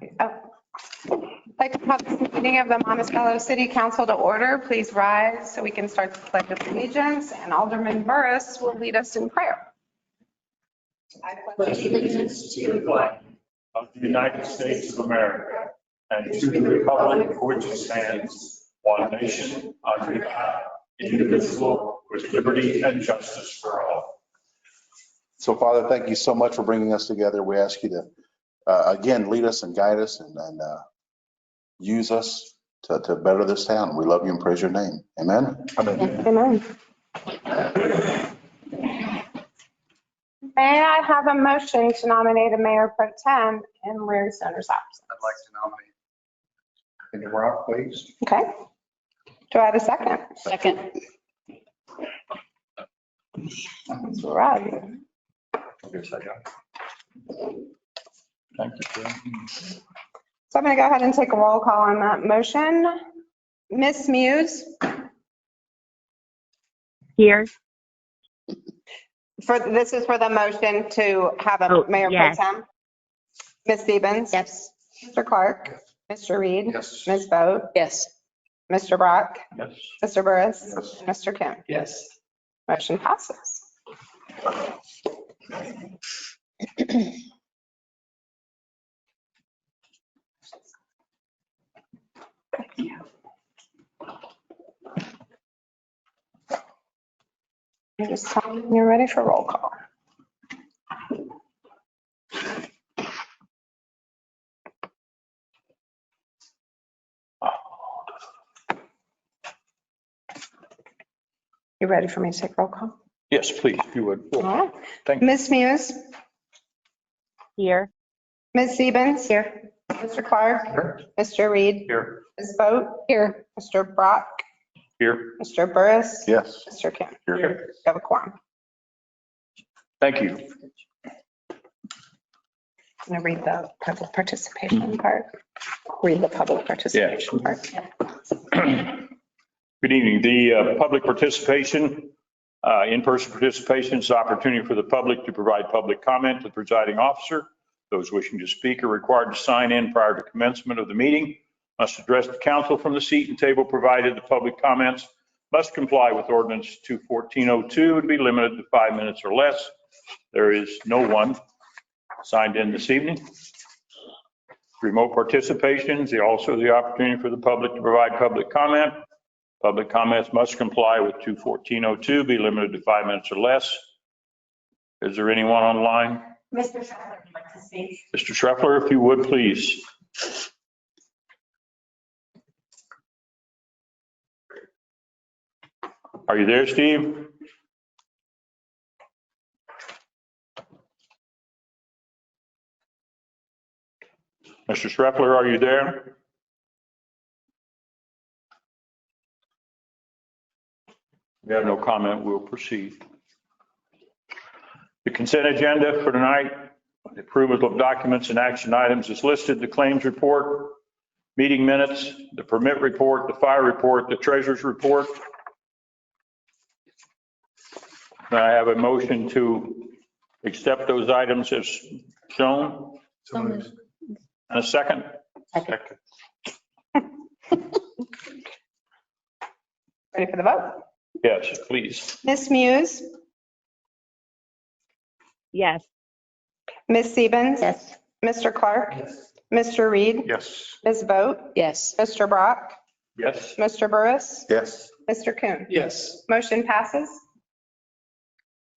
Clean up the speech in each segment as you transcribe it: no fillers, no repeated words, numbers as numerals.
I'd like to call this meeting of the Monticello City Council to order. Please rise so we can start the pledge of allegiance, and Alderman Burris will lead us in prayer. I pledge allegiance to the flag of the United States of America and to the republic for which it stands, one nation, under God, indivisible, with liberty and justice for all. So, Father, thank you so much for bringing us together. We ask you to, again, lead us and guide us and use us to better this town. We love you and praise your name. Amen. Amen. May I have a motion to nominate a mayor pro tem in Larry Stoner's absence? I'd like to nominate Cindy Rock, please. Okay. Do I have a second? Second. That's right. Yes, I do. Thank you. So I'm going to go ahead and take a roll call on that motion. Ms. Muse, Here. this is for the motion to have a Oh, mayor pro yes. tem. Ms. Stevens? Yes. Mr. Clark? Mr. Reed? Yes. Ms. Boat? Yes. Mr. Brock? Yes. Mr. Burris? Yes. Mr. Kim? Yes. Motion passes. You just tell me when you're ready for roll call. You ready for me to take roll call? Yes, please, if you would. All right. Thank you. Ms. Muse? Here. Ms. Stevens? Here. Mr. Clark? Here. Mr. Reed? Here. Ms. Boat? Here. Mr. Brock? Here. Mr. Burris? Yes. Mr. Kim? Here. You have a quorum. Thank you. I'm going to read the public participation part. Read the public participation part. Good evening. The public participation, in-person participation is an opportunity for the public to provide public comment to the presiding officer. Those wishing to speak are required to sign in prior to commencement of the meeting, must address the council from the seat and table provided. The public comments must comply with ordinance 21402 and be limited to 5 minutes or less. There is no one signed in this evening. Remote participation is also the opportunity for the public to provide public comment. Public comments must comply with 21402, be limited to 5 minutes or less. Is there anyone online? Mr. Scheffler would like to speak. Mr. Schreffler, if you would, please. Are you there, Steve? Mr. Schreffler, are you there? We have no comment. We'll proceed. The consent agenda for tonight, the approval of documents and action items is listed. The claims report, meeting minutes, the permit report, the fire report, the treasurer's report. May I have a motion to accept those items as shown? And a second? Second. Ready for the vote? Yes, please. Ms. Muse? Yes. Ms. Stevens? Yes. Mr. Clark? Yes. Mr. Reed? Yes. Ms. Boat? Yes. Mr. Brock? Yes. Mr. Burris? Yes. Mr. Coon? Yes. Motion passes.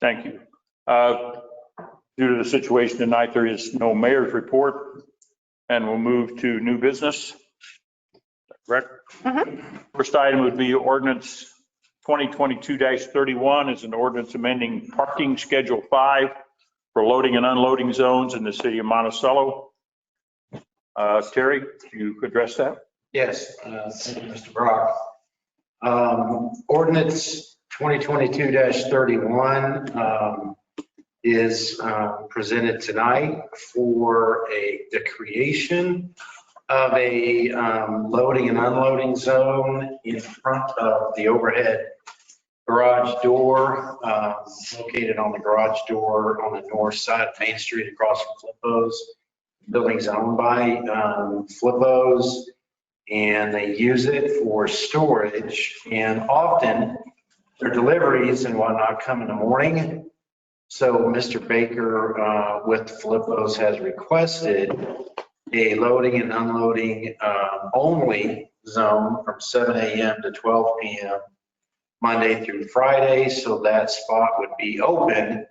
Thank you. Due to the situation tonight, there is no mayor's report, and we'll move to new business. Correct? First item would be ordinance 2022-31 is an ordinance amending parking schedule 5 for loading and unloading zones in the city of Monticello. Terry, can you address that? Yes, thank you, Mr. Brock. Ordinance 2022-31 is presented tonight for the creation of a loading and unloading zone in front of the overhead garage door, located on the garage door on the north side of Main Street across from Flippo's. building's owned by Flippos, and they use it for storage. And often their deliveries and whatnot come in the morning. So Mr. Baker with Flippos has requested a loading and unloading only zone from 7 a.m. to 12 p.m. Monday through Friday. So that spot would be open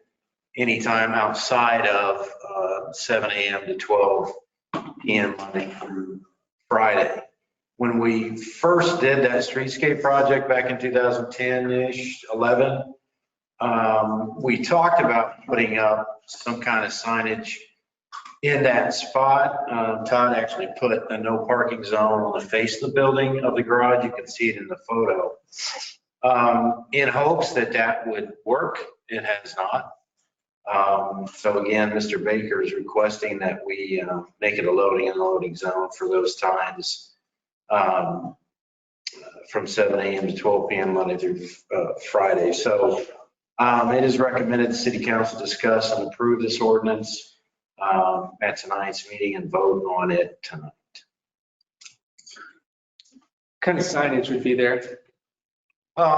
anytime outside of 7 a.m. to 12 p.m. Monday through Friday. When we first did that streetscape project back in 2010-ish, 11, we talked about putting up some kind of signage in that spot. Todd actually put a no parking zone on the face of the building of the garage. You can see it in the photo. In hopes that that would work. It has not. So again, Mr. Baker is requesting that we make it a loading and unloading zone for those times from 7 a.m. to 12 p.m. Monday through Friday. So it is recommended the city council discuss and approve this ordinance at tonight's meeting and vote on it tonight. What kind of signage would be there? We're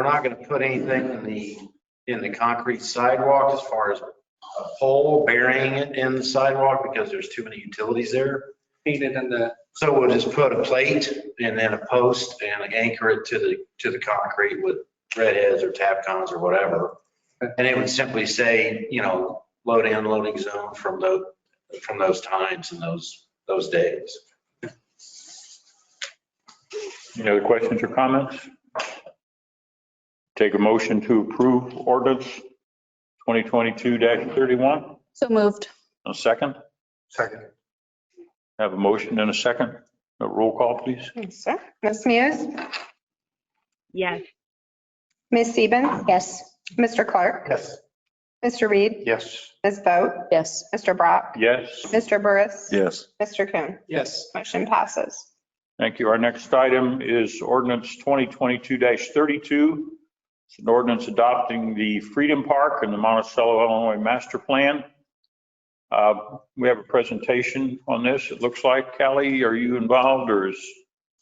not going to put anything in the concrete sidewalk as far as a pole burying it in the sidewalk because there's too many utilities there. Painted in the, So we'll just put a plate and then a post and anchor it to the concrete with red heads or Tapcons or whatever. And it would simply say, you know, loading and unloading zone from those times and those days. Any other questions or comments? Take a motion to approve ordinance 2022-31. So moved. A second? Second. Have a motion and a second. A roll call, please. Yes, sir. Ms. Muse? Yes. Ms. Stevens? Yes. Mr. Clark? Yes. Mr. Reed? Yes. Ms. Boat? Yes. Mr. Brock? Yes. Mr. Burris? Yes. Mr. Coon? yes. Motion passes. Thank you. Our next item is ordinance 2022-32. It's an ordinance adopting the Freedom Park and the Monticello, Illinois Master Plan. We have a presentation on this. It looks like, Callie, are you involved or is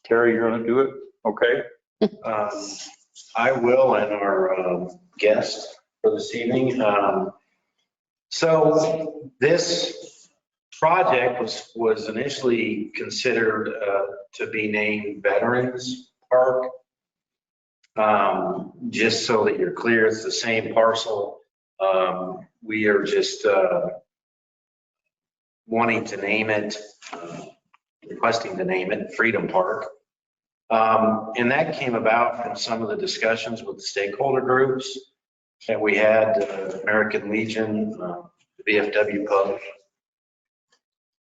Terry going to do it? Okay. I will, and our guest for this evening. So this project was initially considered to be named Veterans Park. Just so that you're clear, it's the same parcel. We are just wanting to name it, requesting to name it Freedom Park. And that came about from some of the discussions with the stakeholder groups that we had, American Legion, the VFW Pub,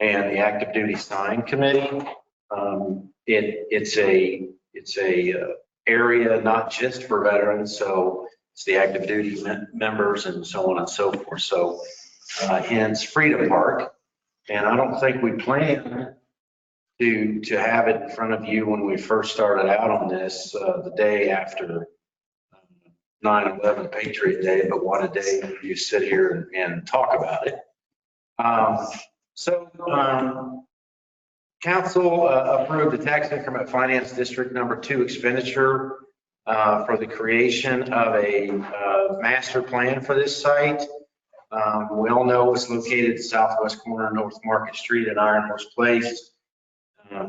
and the Active Duty Sign Committee. It's a area not just for veterans, so it's the active duty members and so on and so forth. So hence Freedom Park. And I don't think we planned to have it in front of you when we first started out on this, the day after 9/11 Patriot Day, but what a day you sit here and talk about it. Council approved the tax increment finance district number 2 expenditure for the creation of a master plan for this site. We all know it's located at the southwest corner of North Market Street at Iron Horse Place.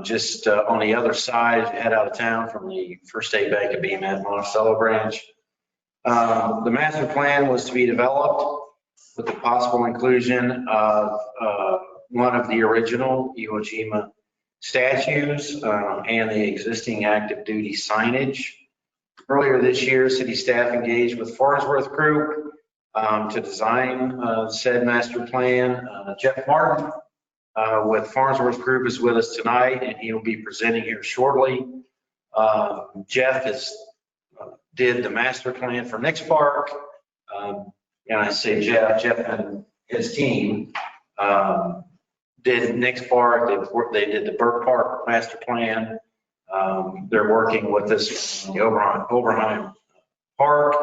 Just on the other side, as you head out of town from the First State Bank of BMF Monticello branch. The master plan was to be developed with the possible inclusion of one of the original Iwo Jima statues and the existing active duty signage. Earlier this year, city staff engaged with Farnsworth Group to design said master plan. Jeff Martin with Farnsworth Group is with us tonight, and he will be presenting here shortly. Jeff did the master plan for Nix Park. And I say Jeff and his team did Nix Park. They did the Burke Park master plan. They're working with us on the Oberheim Park.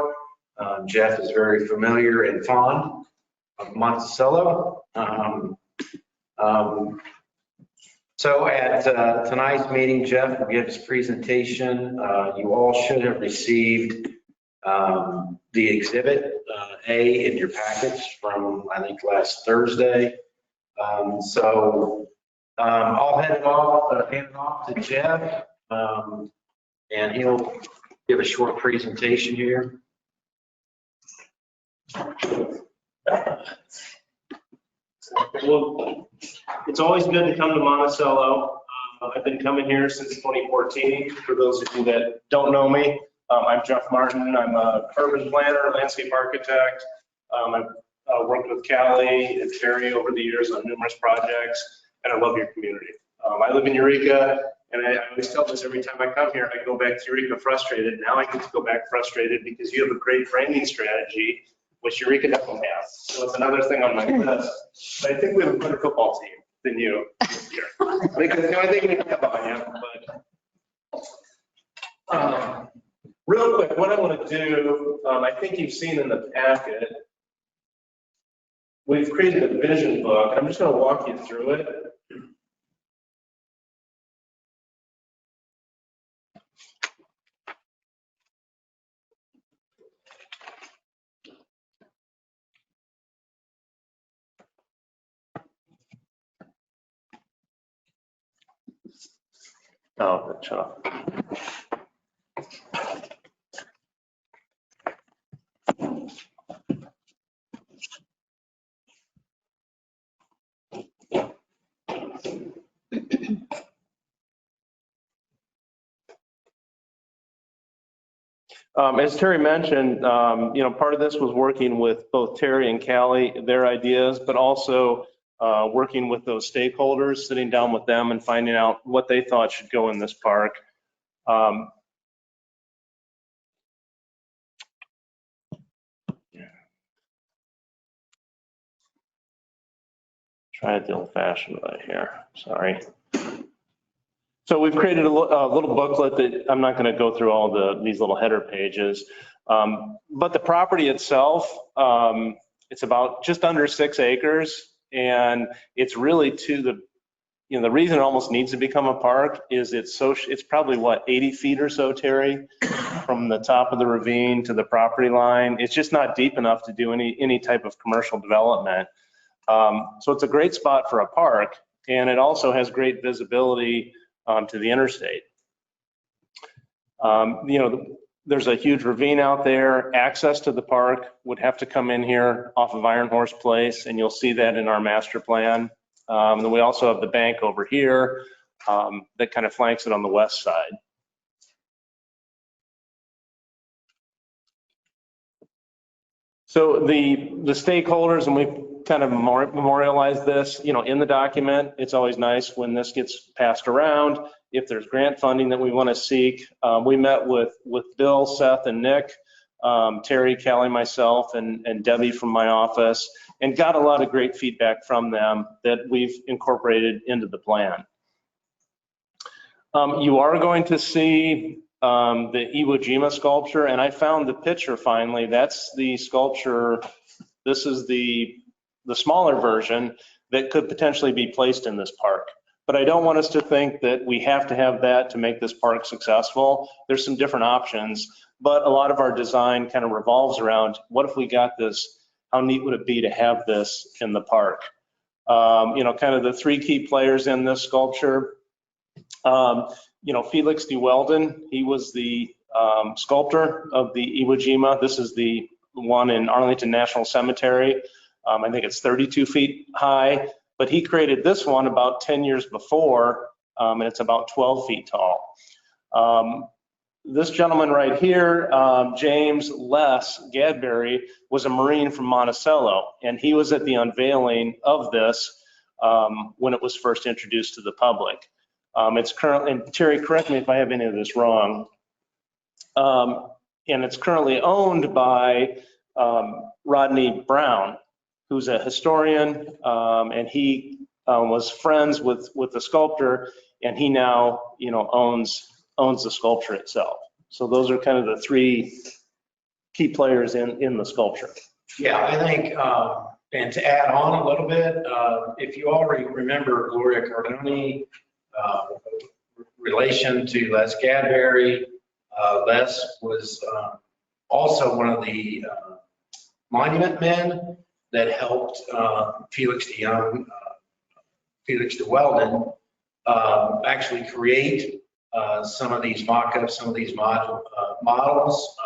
Jeff is very familiar and fond of Monticello. So at tonight's meeting, Jeff will give his presentation. You all should have received the exhibit A in your packets from, I think, last Thursday. I'll hand it off to Jeff, and he'll give a short presentation here. Well, it's always good to come to Monticello. I've been coming here since 2014. For those of you that don't know me, I'm Jeff Martin. I'm a urban planner, landscape architect. I've worked with Callie and Terry over the years on numerous projects, and I love your community. I live in Eureka, and I always tell this every time I come here, I go back to Eureka frustrated. Now I get to go back frustrated because you have a great framing strategy, which Eureka doesn't have. So it's another thing on my list. But I think we have a better football team than you this year. Because the only thing we have on you, but real quick, what I want to do, I think you've seen in the packet, we've created a vision book. I'm just going to walk you through it. Oh, the chop. As Terry mentioned, part of this was working with both Terry and Callie, their ideas, but also working with those stakeholders, sitting down with them and finding out what they thought should go in this park. Try it the old-fashioned way here. Sorry. So we've created a little booklet that I'm not going to go through all these little header pages, but the property itself, it's about just under 6 acres, and it's really the reason it almost needs to become a park is it's probably what, 80 feet or so, Terry, from the top of the ravine to the property line. It's just not deep enough to do any type of commercial development. So it's a great spot for a park, and it also has great visibility to the interstate. There's a huge ravine out there. Access to the park would have to come in here off of Iron Horse Place, and you'll see that in our master plan. And we also have the bank over here that kind of flanks it on the west side. So the stakeholders, and we've kind of memorialized this, in the document. It's always nice when this gets passed around. If there's grant funding that we want to seek, we met with Bill, Seth, and Nick, Terry, Callie, myself, and Debbie from my office, and got a lot of great feedback from them that we've incorporated into the plan. You are going to see the Iwo Jima sculpture, and I found the picture finally. That's the sculpture. This is the smaller version that could potentially be placed in this park. But I don't want us to think that we have to have that to make this park successful. There's some different options, but a lot of our design kind of revolves around, what if we got this? How neat would it be to have this in the park? Kind of the 3 key players in this sculpture. Felix de Welden, he was the sculptor of the Iwo Jima. This is the one in Arlington National Cemetery. I think it's 32 feet high, but he created this one about 10 years before, and it's about 12 feet tall. This gentleman right here, James Les Gadbury, was a Marine from Monticello, and he was at the unveiling of this when it was first introduced to the public. It's currently, and Terry, correct me if I have any of this wrong, and it's currently owned by Rodney Brown, who's a historian, and he was friends with the sculptor, and he now, owns the sculpture itself. So those are kind of the 3 key players in the sculpture. Yeah, I think And to add on a little bit, if you already remember Gloria Cardone, relation to Les Gadberry, Les was also one of the monument men that helped Felix de Weldon actually create some of these mock-ups, some of these models,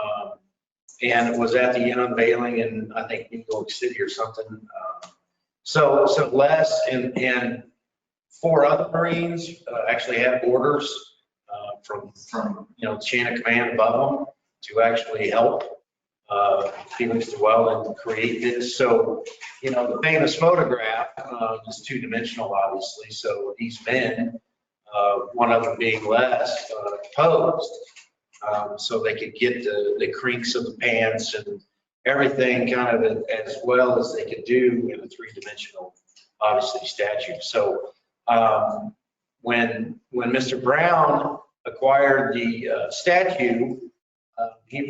and was at the unveiling in, I think, New York City or something. So Les and 4 other Marines actually had orders from chain of command above them to actually help Felix de Weldon create this. So, the famous photograph is 2-dimensional, obviously. So these men, one of them being Les, posed so they could get the creaks of the pants and everything kind of as well as they could do in a 3-dimensional, obviously, statue. So when Mr. Brown acquired the statue, he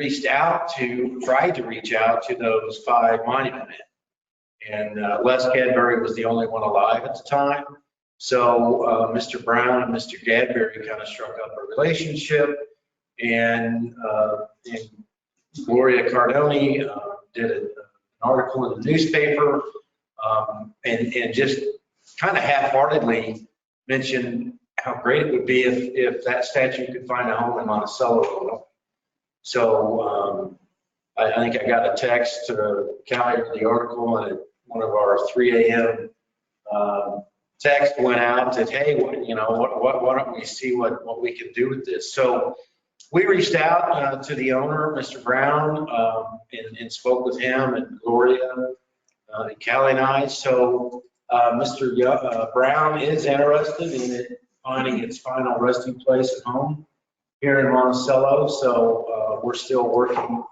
tried to reach out to those 5 monument men. And Les Gadberry was the only one alive at the time. So Mr. Brown and Mr. Gadberry kind of struck up a relationship, and Gloria Cardone did an article in the newspaper and just kind of half-heartedly mentioned how great it would be if that statue could find a home in Monticello, Illinois. So I think I got a text to Callie the article, and one of our 3 a.m. text went out that, hey, why don't we see what we can do with this? So we reached out to the owner, Mr. Brown, and spoke with him and Gloria and Callie and I. So Mr. Brown is interested in it finding its final resting place at home here in Monticello. So we're still working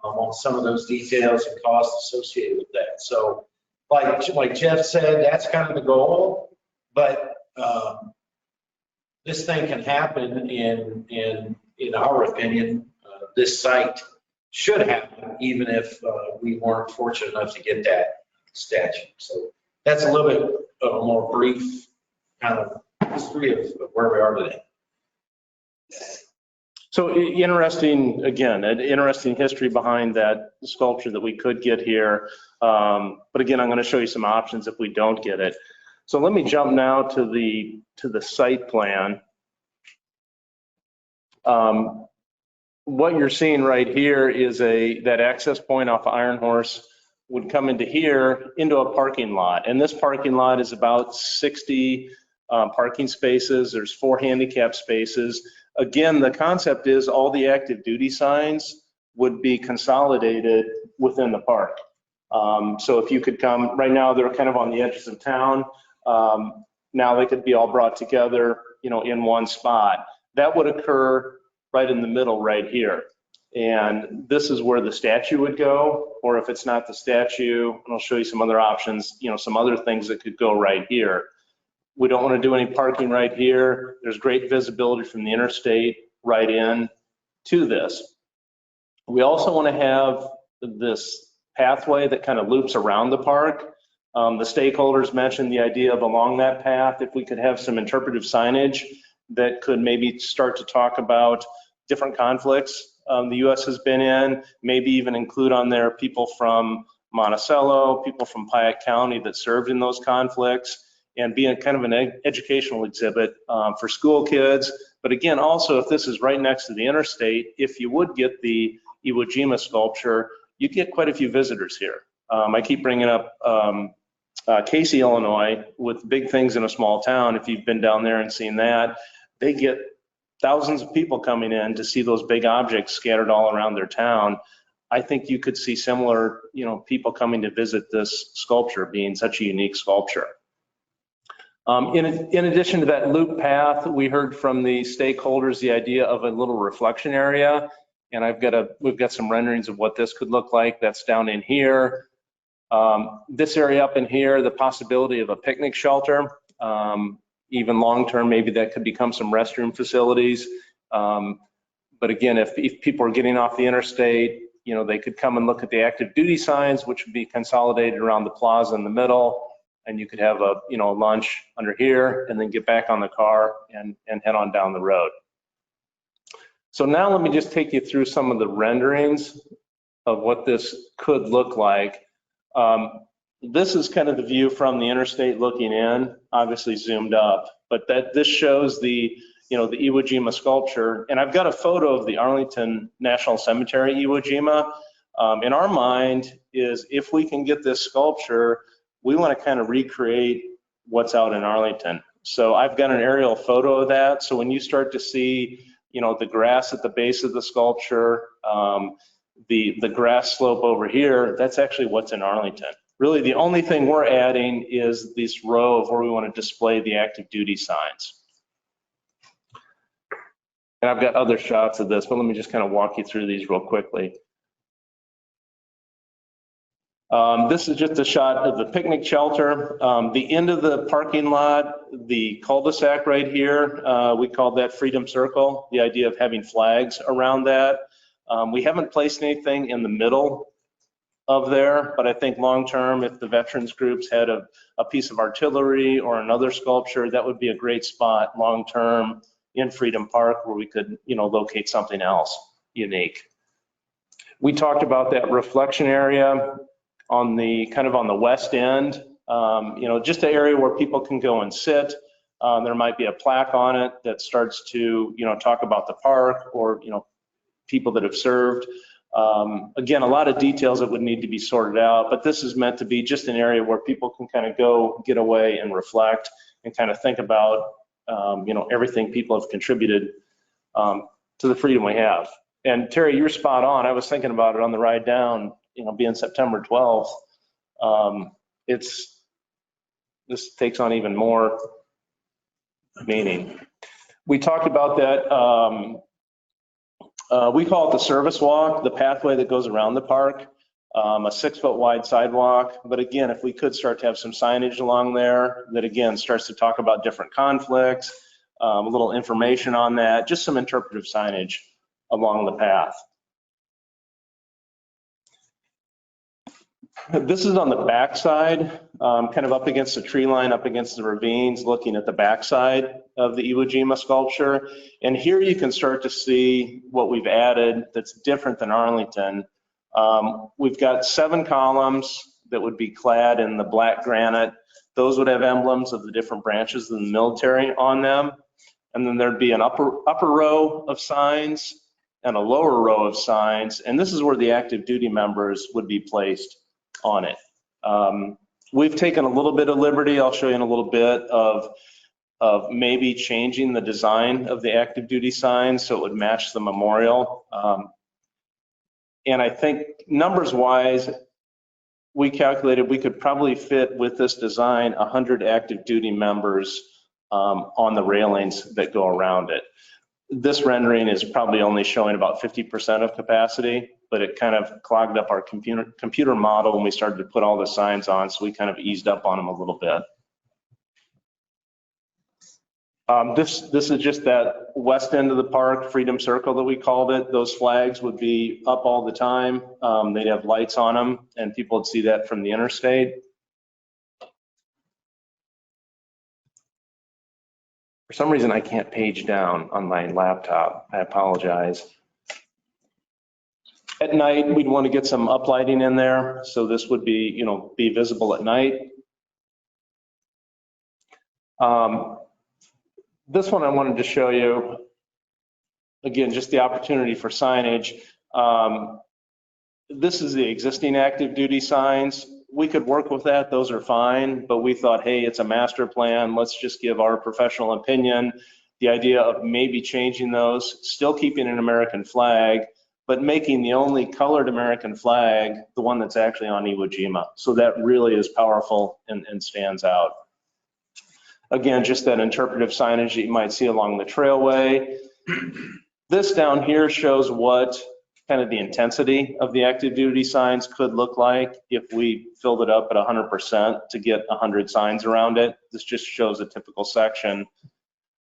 on some of those details and costs associated with that. So like Jeff said, that's kind of the goal, but this thing can happen in our opinion. This site should happen even if we weren't fortunate enough to get that statue. So that's a little bit of a more brief kind of history of where we are today. So interesting, again, an interesting history behind that sculpture that we could get here. But again, I'm going to show you some options if we don't get it. So let me jump now to the site plan. What you're seeing right here is that access point off Iron Horse would come into here into a parking lot. And this parking lot is about 60 parking spaces. There's 4 handicap spaces. Again, the concept is all the active duty signs would be consolidated within the park. So if you could come, right now they're kind of on the edges of town. Now they could be all brought together, in one spot. That would occur right in the middle right here. And this is where the statue would go, or if it's not the statue, and I'll show you some other options, some other things that could go right here. We don't want to do any parking right here. There's great visibility from the interstate right in to this. We also want to have this pathway that kind of loops around the park. The stakeholders mentioned the idea of along that path, if we could have some interpretive signage that could maybe start to talk about different conflicts the U.S. has been in, maybe even include on there people from Monticello, people from Piatt County that served in those conflicts, and be a kind of an educational exhibit for school kids. But again, also if this is right next to the interstate, if you would get the Iwo Jima sculpture, you get quite a few visitors here. I keep bringing up Casey, Illinois, with big things in a small town. If you've been down there and seen that, they get thousands of people coming in to see those big objects scattered all around their town. I think you could see similar, people coming to visit this sculpture being such a unique sculpture. In addition to that loop path, we heard from the stakeholders the idea of a little reflection area, and we've got some renderings of what this could look like. That's down in here. This area up in here, the possibility of a picnic shelter, even long-term, maybe that could become some restroom facilities. But again, if people are getting off the interstate, they could come and look at the active duty signs, which would be consolidated around the plaza in the middle. And you could have a lunch under here and then get back on the car and head on down the road. So now let me just take you through some of the renderings of what this could look like. This is kind of the view from the interstate looking in, obviously zoomed up, but this shows the Iwo Jima sculpture. And I've got a photo of the Arlington National Cemetery Iwo Jima. In our mind is if we can get this sculpture, we want to kind of recreate what's out in Arlington. So I've got an aerial photo of that. So when you start to see, the grass at the base of the sculpture, the grass slope over here, that's actually what's in Arlington. Really, the only thing we're adding is this row of where we want to display the active duty signs. And I've got other shots of this, but let me just kind of walk you through these real quickly. This is just a shot of the picnic shelter. The end of the parking lot, the cul-de-sac right here, we call that Freedom Circle, the idea of having flags around that. We haven't placed anything in the middle of there, but I think long-term, if the veterans groups had a piece of artillery or another sculpture, that would be a great spot long-term in Freedom Park where we could, locate something else unique. We talked about that reflection area on the west end, just an area where people can go and sit. There might be a plaque on it that starts to, talk about the park or, people that have served. Again, a lot of details that would need to be sorted out, but this is meant to be just an area where people can kind of go, get away and reflect and kind of think about, everything people have contributed to the freedom we have. And Terry, you're spot on. I was thinking about it on the ride down, being September 12th. This takes on even more meaning. We talked about that. We call it the service walk, the pathway that goes around the park, a 6-foot wide sidewalk. But again, if we could start to have some signage along there that again starts to talk about different conflicts, a little information on that, just some interpretive signage along the path. This is on the backside, kind of up against the tree line, up against the ravines, looking at the backside of the Iwo Jima sculpture. And here you can start to see what we've added that's different than Arlington. We've got 7 columns that would be clad in the black granite. Those would have emblems of the different branches of the military on them. And then there'd be an upper row of signs and a lower row of signs. And this is where the active duty members would be placed on it. We've taken a little bit of liberty, I'll show you in a little bit, of maybe changing the design of the active duty signs so it would match the memorial. And I think numbers wise, we calculated we could probably fit with this design 100 active duty members on the railings that go around it. This rendering is probably only showing about 50% of capacity, but it kind of clogged up our computer model when we started to put all the signs on, so we kind of eased up on them a little bit. This is just that west end of the park, Freedom Circle that we called it. Those flags would be up all the time. They'd have lights on them, and people would see that from the interstate. For some reason, I can't page down on my laptop. I apologize. At night, we'd want to get some uplighting in there, so this would be, be visible at night. This one I wanted to show you, again, just the opportunity for signage. This is the existing active duty signs. We could work with that, those are fine, but we thought, hey, it's a master plan, let's just give our professional opinion. The idea of maybe changing those, still keeping an American flag, but making the only colored American flag the one that's actually on Iwo Jima. So that really is powerful and stands out. Again, just that interpretive signage that you might see along the trailway. This down here shows what kind of the intensity of the active duty signs could look like if we filled it up at 100% to get 100 signs around it. This just shows a typical section.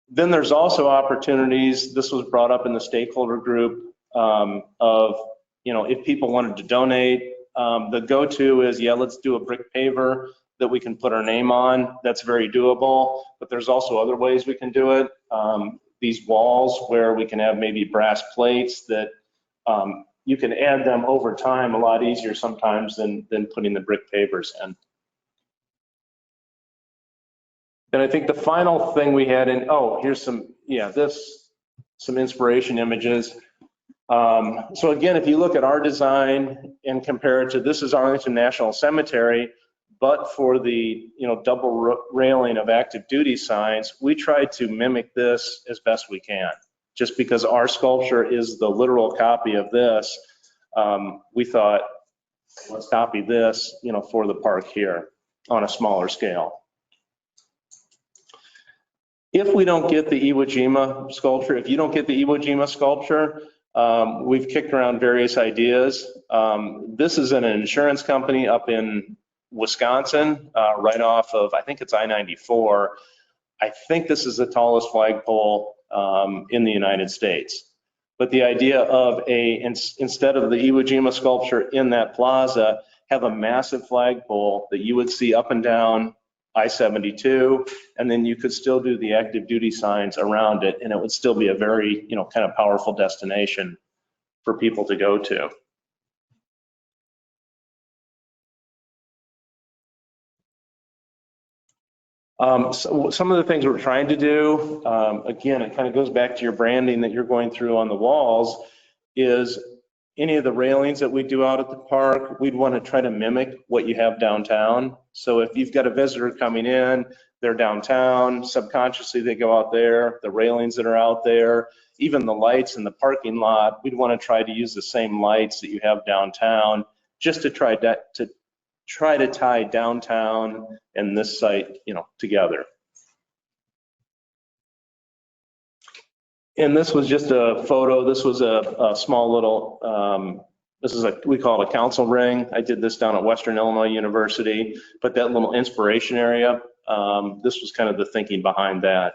Then there's also opportunities, this was brought up in the stakeholder group, of if people wanted to donate, the go-to is, yeah, let's do a brick paver that we can put our name on. That's very doable, but there's also other ways we can do it. These walls where we can have maybe brass plates that you can add them over time a lot easier sometimes than putting the brick pavers in. And I think the final thing we had in, here's some inspiration images. So again, if you look at our design and compare it to, this is Arlington National Cemetery, but for the double railing of active duty signs, we tried to mimic this as best we can. Just because our sculpture is the literal copy of this, we thought, let's copy this, for the park here on a smaller scale. If we don't get the Iwo Jima sculpture, if you don't get the Iwo Jima sculpture, we've kicked around various ideas. This is an insurance company up in Wisconsin, right off of, I think it's I-94. I think this is the tallest flagpole in the United States. But the idea of instead of the Iwo Jima sculpture in that plaza, have a massive flagpole that you would see up and down I-72, and then you could still do the active duty signs around it, and it would still be a very, kind of powerful destination for people to go to. So some of the things we're trying to do, again, it kind of goes back to your branding that you're going through on the walls, is any of the railings that we do out at the park, we'd want to try to mimic what you have downtown. So if you've got a visitor coming in, they're downtown, subconsciously they go out there, the railings that are out there, even the lights in the parking lot, we'd want to try to use the same lights that you have downtown, just to try to tie downtown and this site, together. And this was just a photo. This was a small little, we call it a council ring. I did this down at Western Illinois University, but that little inspiration area, this was kind of the thinking behind that.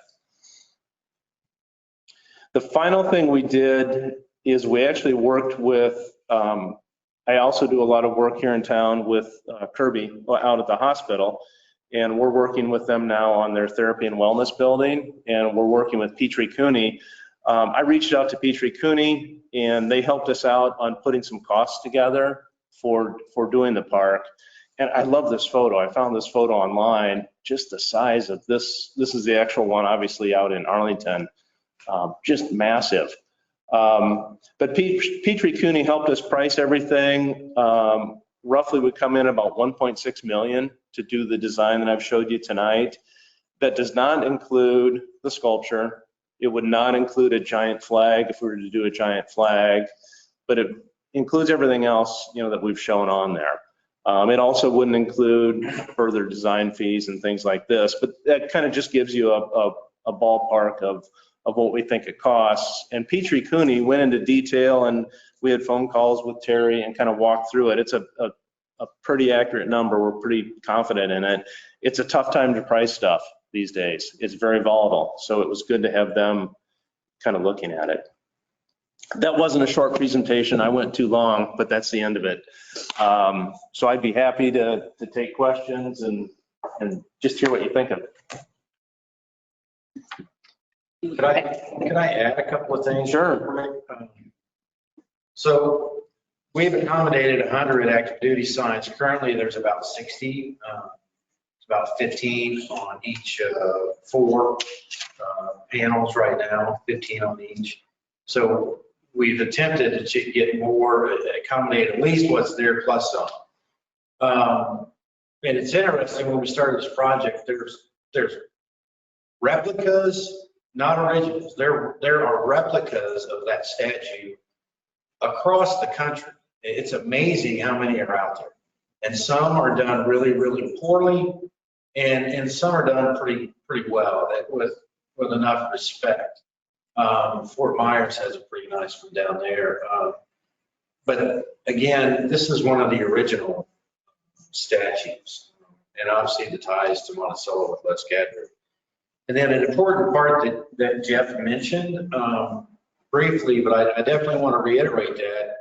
The final thing we did is we actually worked with, I also do a lot of work here in town with Kirby out at the hospital, and we're working with them now on their therapy and wellness building, and we're working with Petrie Cooney. I reached out to Petrie Cooney, and they helped us out on putting some costs together for doing the park. And I love this photo. I found this photo online, just the size of this. This is the actual one, obviously, out in Arlington, just massive. But Petrie Cooney helped us price everything. Roughly would come in about 1.6 million to do the design that I've showed you tonight. That does not include the sculpture. It would not include a giant flag if we were to do a giant flag, but it includes everything else, that we've shown on there. It also wouldn't include further design fees and things like this, but that kind of just gives you a ballpark of what we think it costs. And Petrie Cooney went into detail, and we had phone calls with Terry and kind of walked through it. It's a pretty accurate number. We're pretty confident in it. It's a tough time to price stuff these days. It's very volatile. So it was good to have them kind of looking at it. That wasn't a short presentation. I went too long, but that's the end of it. So I'd be happy to take questions and just hear what you think of it. Could I add a couple of things? Sure. So we've accommodated 100 active duty signs. Currently, there's about 60. It's about 15 on each 4 panels right now, 15 on each. So we've attempted to get more, accommodate at least what's there plus some. And it's interesting, when we started this project, there's replicas, not originals. There are replicas of that statue across the country. It's amazing how many are out there. And some are done really, really poorly, and some are done pretty well with enough respect. Fort Myers has a pretty nice one down there. But again, this is one of the original statues, and obviously the ties to Monticello with Les Gadrick. And then an important part that Jeff mentioned briefly, but I definitely want to reiterate that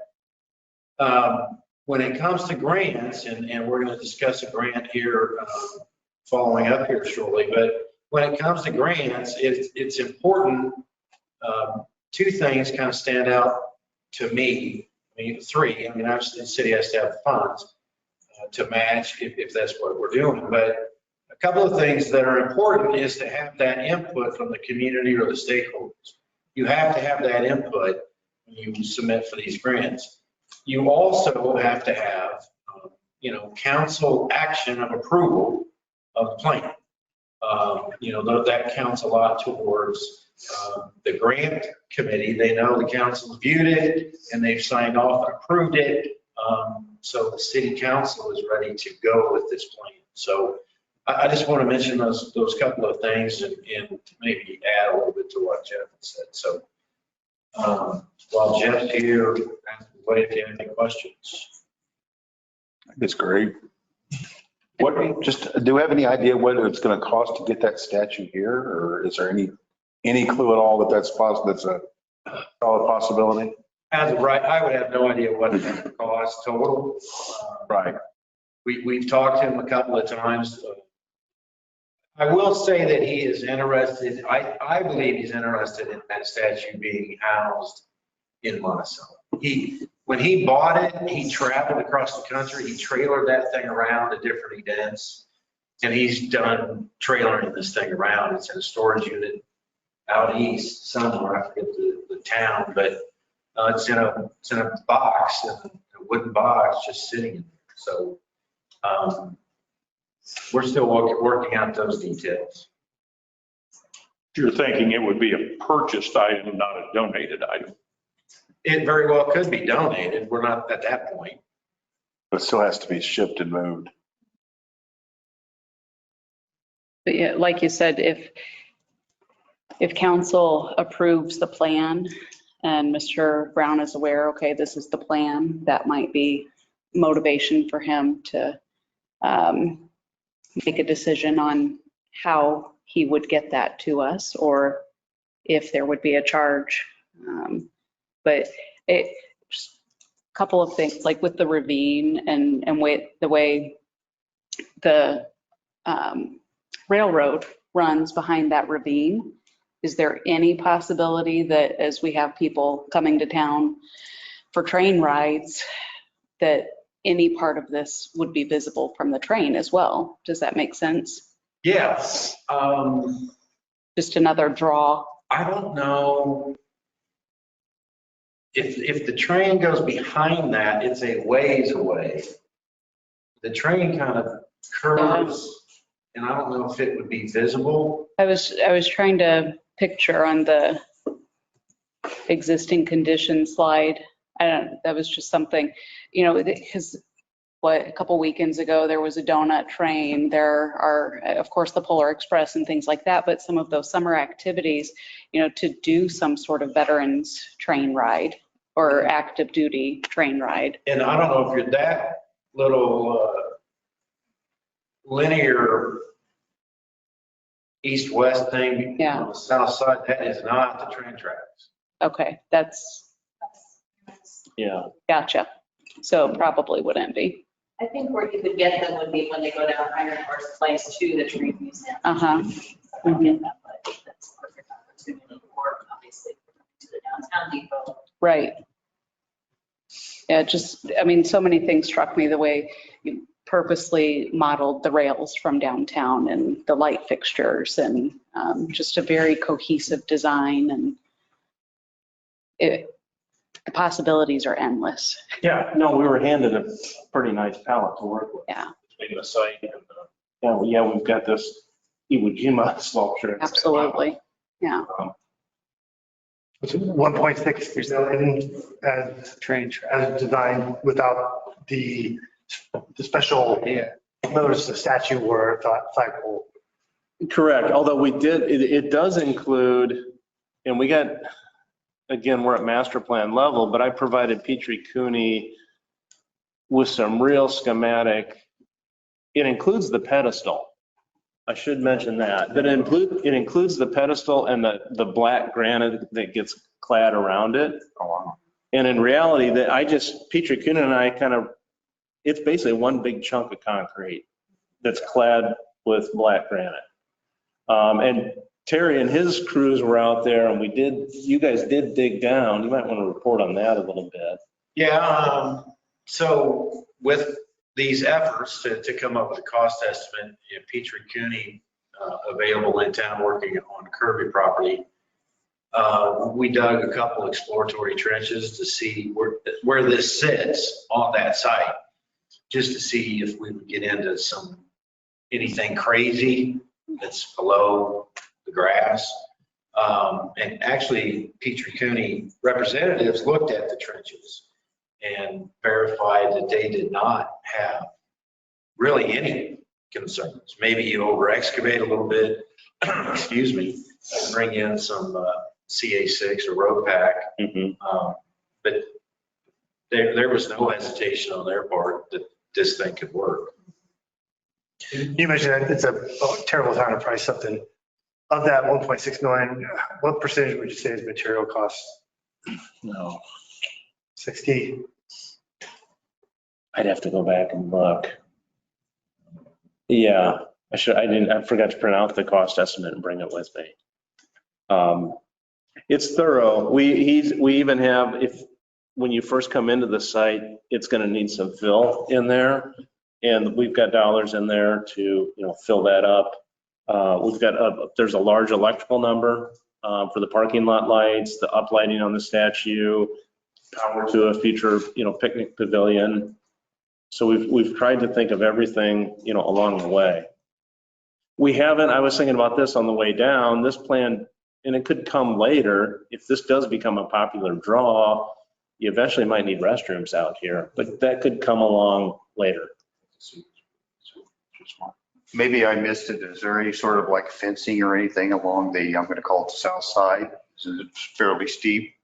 When it comes to grants, and we're going to discuss a grant here following up here shortly, but when it comes to grants, it's important. Two things kind of stand out to me. I mean, three. I mean, obviously the city has to have funds to match if that's what we're doing. But a couple of things that are important is to have that input from the community or the stakeholders. You have to have that input when you submit for these grants. You also have to have, council action of approval of the plan. That counts a lot towards the grant committee. They know the council viewed it and they've signed off and approved it. So the city council is ready to go with this plan. So I just want to mention those couple of things and maybe add a little bit to what Jeff said. So while Jeff's here, wait if you have any questions. It's great. Do we have any idea what it's going to cost to get that statue here? Or is there any clue at all that that's possible? That's a solid possibility? As of right, I would have no idea what it's going to cost total. Right. We've talked to him a couple of times. I will say that he is interested, I believe he's interested in that statue being housed in Monticello. When he bought it, he traveled across the country. He trailered that thing around to different events. And he's done trailering this thing around. It's in a storage unit out east somewhere. I forget the town, but it's in a box, a wooden box just sitting in there. So we're still working out those details. You're thinking it would be a purchased item, not a donated item. It very well could be donated. We're not at that point. But it still has to be shipped and moved. But yeah, like you said, if council approves the plan and Mr. Brown is aware, okay, this is the plan, that might be motivation for him to make a decision on how he would get that to us or if there would be a charge. But just a couple of things, like with the ravine and the way the railroad runs behind that ravine, is there any possibility that as we have people coming to town for train rides, that any part of this would be visible from the train as well? Does that make sense? Yes. Just another draw. I don't know. If the train goes behind that, it's a ways away. The train kind of curves, and I don't know if it would be visible. I was trying to picture on the existing condition slide. That was just something, because a couple weekends ago, there was a donut train. There are, of course, the Polar Express and things like that, but some of those summer activities, to do some sort of veterans train ride or active duty train ride. And I don't know if you're that little linear east-west thing on the south side, that is not the train tracks. Okay, Yeah. gotcha. So probably wouldn't be. I think where you could get them would be when they go down Iron Horse Place to the train museum. Uh-huh. Get that, but I think that's a perfect opportunity, or obviously to the downtown depot. Right. Yeah, so many things struck me the way you purposely modeled the rails from downtown and the light fixtures and just a very cohesive design, and the possibilities are endless. Yeah, no, we were handed a pretty nice palette to work with. Yeah. Between the site and we've got this Iwo Jima sculpture. Absolutely. Yeah. It's 1.6 billion as designed without the special, whether it's the statue or the flagpole. Correct. Although it does include, and we got, again, we're at master plan level, but I provided Petrie Cooney with some real schematic. It includes the pedestal. I should mention that. It includes the pedestal and the black granite that gets clad around it. Oh, wow. And in reality, Petrie Kuhn and I it's basically one big chunk of concrete that's clad with black granite. And Terry and his crews were out there and you guys did dig down. You might want to report on that a little bit. Yeah, so with these efforts to come up with a cost estimate, Petrie Cooney available in town working on Kirby property, we dug a couple exploratory trenches to see where this sits on that site, just to see if we would get into anything crazy that's below the grass. And actually, Petrie Cooney representatives looked at the trenches and verified that they did not have really any concerns. Maybe you over excavate a little bit, excuse me, bring in some CA6 or road pack. But there was no hesitation on their part that this thing could work. You mentioned that it's a terrible time to price something. Of that 1.6 million, what percentage would you say is material costs? No. 60? I'd have to go back and look. Yeah, I forgot to print out the cost estimate and bring it with me. It's thorough. We even have, when you first come into the site, it's going to need some fill in there. And we've got dollars in there to, fill that up. There's a large electrical number for the parking lot lights, the uplighting on the statue, power to a future, picnic pavilion. So we've tried to think of everything, along the way. I was thinking about this on the way down, this plan, and it could come later. If this does become a popular draw, you eventually might need restrooms out here, but that could come along later. Maybe I missed it. Is there any sort of like fencing or anything along the, I'm going to call it the south side? Is it fairly steep?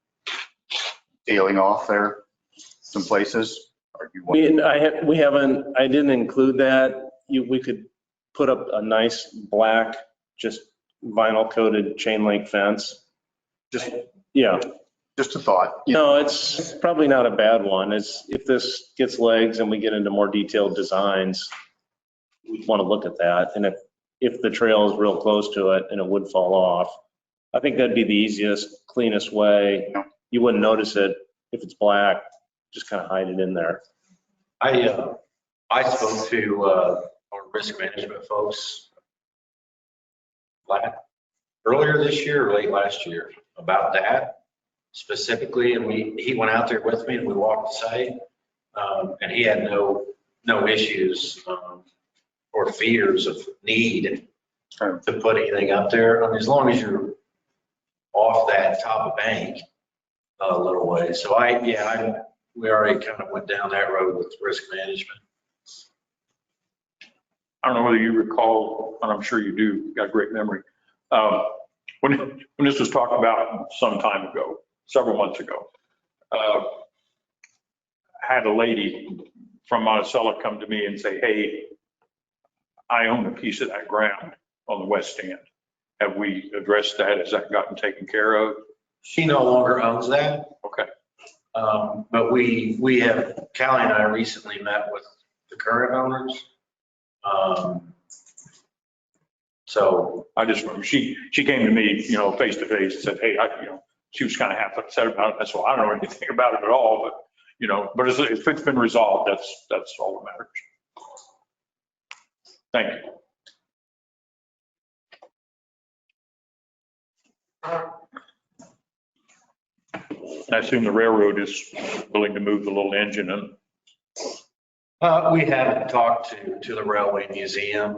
Tailing off there some places? I didn't include that. We could put up a nice black, just vinyl coated chain link fence. Just a thought. No, it's probably not a bad one. If this gets legs and we get into more detailed designs, we want to look at that. And if the trail is real close to it and it would fall off, I think that'd be the easiest, cleanest way. You wouldn't notice it if it's black, just kind of hide it in there. I spoke to our risk management folks earlier this year or late last year about that specifically, and he went out there with me and we walked the site, and he had no issues or fears of need to put anything up there. I mean, as long as you're off that top of bank a little way. So we already kind of went down that road with risk management. I don't know whether you recall, and I'm sure you do, you've got a great memory. When this was talked about some time ago, several months ago, had a lady from Monticello come to me and say, hey, I own a piece of that ground on the west end. Have we addressed that? Has that gotten taken care of? She no longer owns that. Okay. But Callie and I recently met with the current owners. So I just remember she came to me, face to face and said, hey, she was kind of half upset about it. I said, well, I don't know anything about it at all, but if it's been resolved, that's all that matters. Thank you. I assume the railroad is willing to move the little engine in. we haven't talked to the Railway Museum.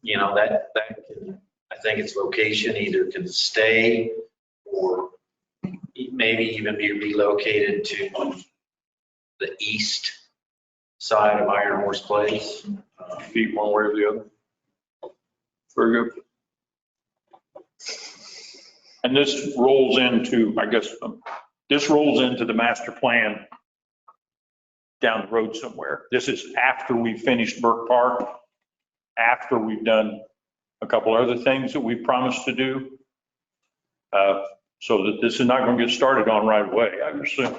That can, I think its location either can stay or maybe even be relocated to the east side of Iron Horse Place. Feet one way or the other. Very good. And this rolls into, this rolls into the master plan down the road somewhere. This is after we finished Burke Park, after we've done a couple other things that we promised to do. so that this is not going to get started on right away, I assume.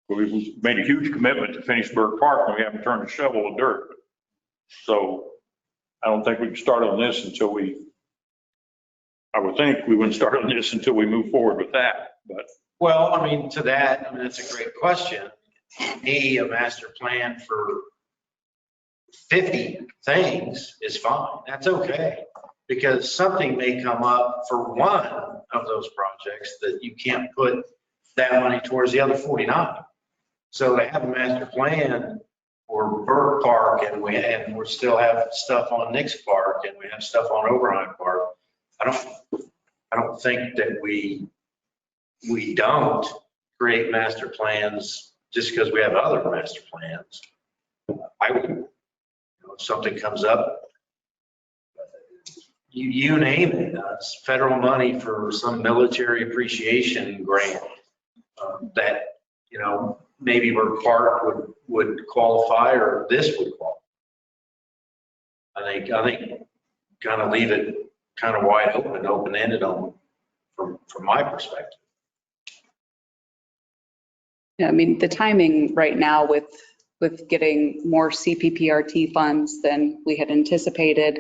We've made a huge commitment to finish Burke Park and we haven't turned a shovel of dirt. So I don't think we can start on this until I would think we wouldn't start on this until we move forward with that, but. Well, I mean, to that, I mean, that's a great question. To me, a master plan for 50 things is fine. That's okay. Because something may come up for one of those projects that you can't put that money towards the other 49. So to have a master plan for Burke Park and we still have stuff on Nix Park and we have stuff on Oberheim Park, I don't think that we don't create master plans just because we have other master plans. I would, if something comes up, you name it, it's federal money for some military appreciation grant that, maybe Burke Park would qualify or this would qualify. I think kind of leave it kind of wide open-ended from my perspective. Yeah, I mean, the timing right now with getting more CPPRT funds than we had anticipated,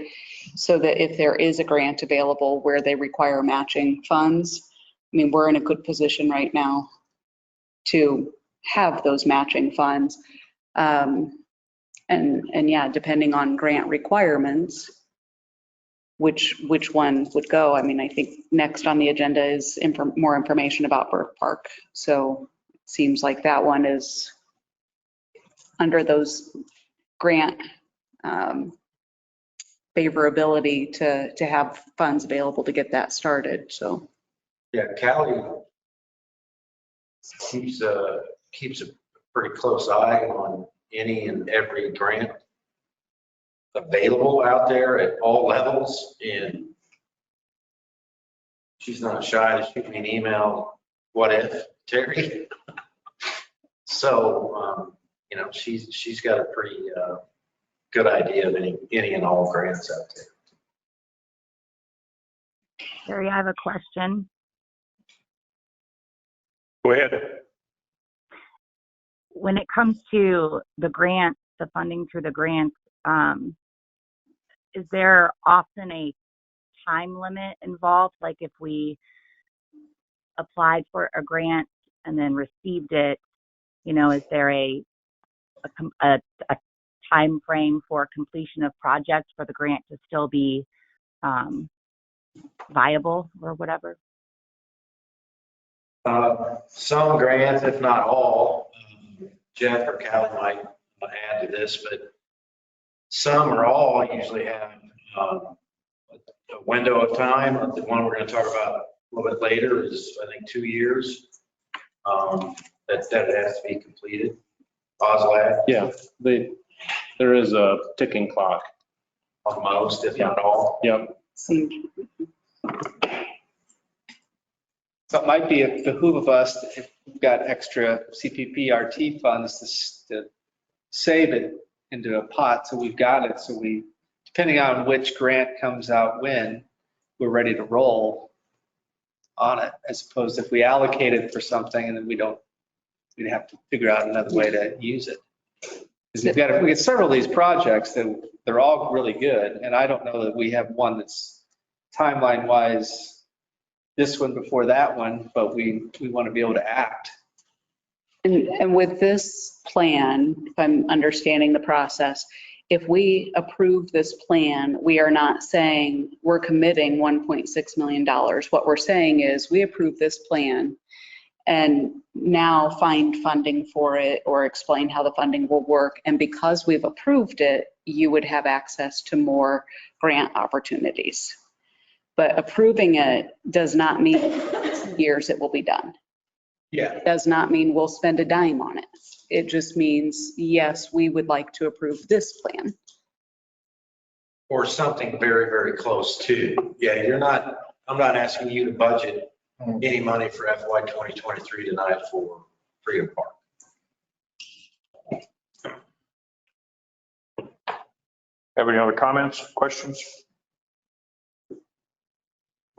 so that if there is a grant available where they require matching funds, I mean, we're in a good position right now to have those matching funds. And yeah, depending on grant requirements, which one would go. I mean, I think next on the agenda is more information about Burke Park. So it seems like that one is under those grant favorability to have funds available to get that started, so. Yeah, Callie keeps a pretty close eye on any and every grant available out there at all levels, and she's not shy to shoot me an email, what if, Terry? So, she's got a pretty good idea of any and all grants out there. Terry, I have a question. Go ahead. When it comes to the grants, the funding through the grants, is there often a time limit involved? Like if we applied for a grant and then received it, is there a time frame for completion of projects for the grant to still be viable or whatever? Some grants, if not all, Jeff or Callie might add to this, but some or all usually have a window of time. The one we're going to talk about a little bit later is, I think, 2 years that it has to be completed. OSLAD? Yeah, there is a ticking clock. On most, if not all. Yep. So it might be a behoove of us, if we've got extra CPPRT funds, to save it into a pot so we've got it. So depending on which grant comes out when, we're ready to roll on it, as opposed to if we allocate it for something and then we'd have to figure out another way to use it. Because we get several of these projects that they're all really good, and I don't know that we have one that's timeline-wise this one before that one, but we want to be able to act. And with this plan, if I'm understanding the process, if we approve this plan, we are not saying we're committing $1.6 million. What we're saying is we approve this plan and now find funding for it or explain how the funding will work. And because we've approved it, you would have access to more grant opportunities. But approving it does not mean 2 years it will be done. Yeah. It does not mean we'll spend a dime on it. It just means, yes, we would like to approve this plan. Or something very, very close to. Yeah, I'm not asking you to budget any money for FY 2023 tonight for Freedom Park. Have any other comments, questions?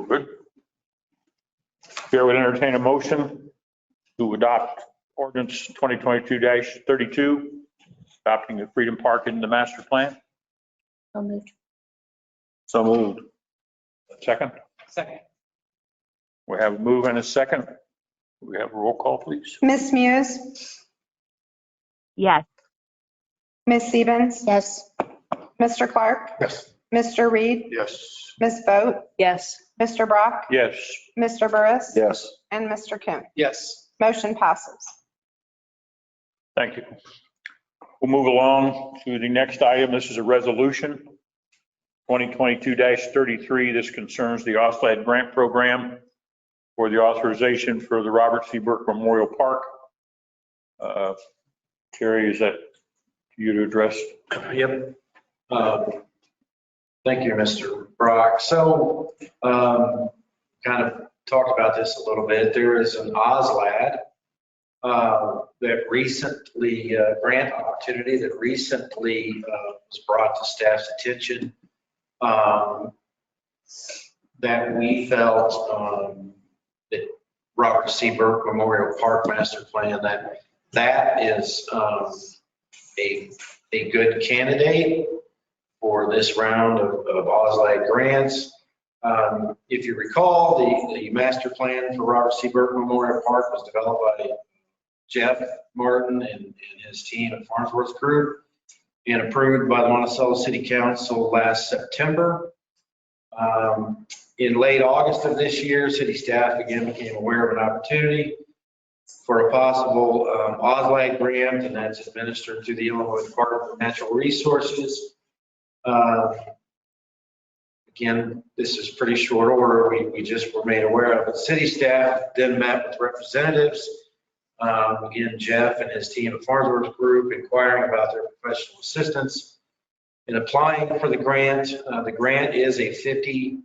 Good. Chair would entertain a motion to adopt ordinance 2022-32, adopting the Freedom Park in the master plan. So moved. Second? Second. We have a move and a second. We have a roll call, please. Ms. Muse, Yes. Ms. Stevens, Yes. Mr. Clark, Yes. Mr. Reed, Yes. Ms. Boat, Yes. Mr. Brock, Yes. Mr. Burris, Yes. and Mr. Coon. Yes. Motion passes. Thank you. We'll move along to the next item. This is a resolution, 2022-33. This concerns the OSLAD grant program for the authorization for the Robert C. Burke Memorial Park. Terry, is that you to address? Yep. Thank you, Mr. Brock. So kind of talked about this a little bit. There is an OSLAD that recently, grant opportunity that recently was brought to staff's attention that we felt that Robert C. Burke Memorial Park Master Plan, that is a good candidate for this round of OSLAD grants. If you recall, the master plan for Robert C. Burke Memorial Park was developed by Jeff Martin and his team at Farnsworth Group and approved by the Monticello City Council last September. In late August of this year, city staff again became aware of an opportunity for a possible OSLAD grant, and that's administered through the Illinois Department of Natural Resources. Again, this is pretty short order. We just were made aware of it. City staff then met with representatives. Again, Jeff and his team at Farnsworth Group inquiring about their professional assistance in applying for the grant. The grant is a 50%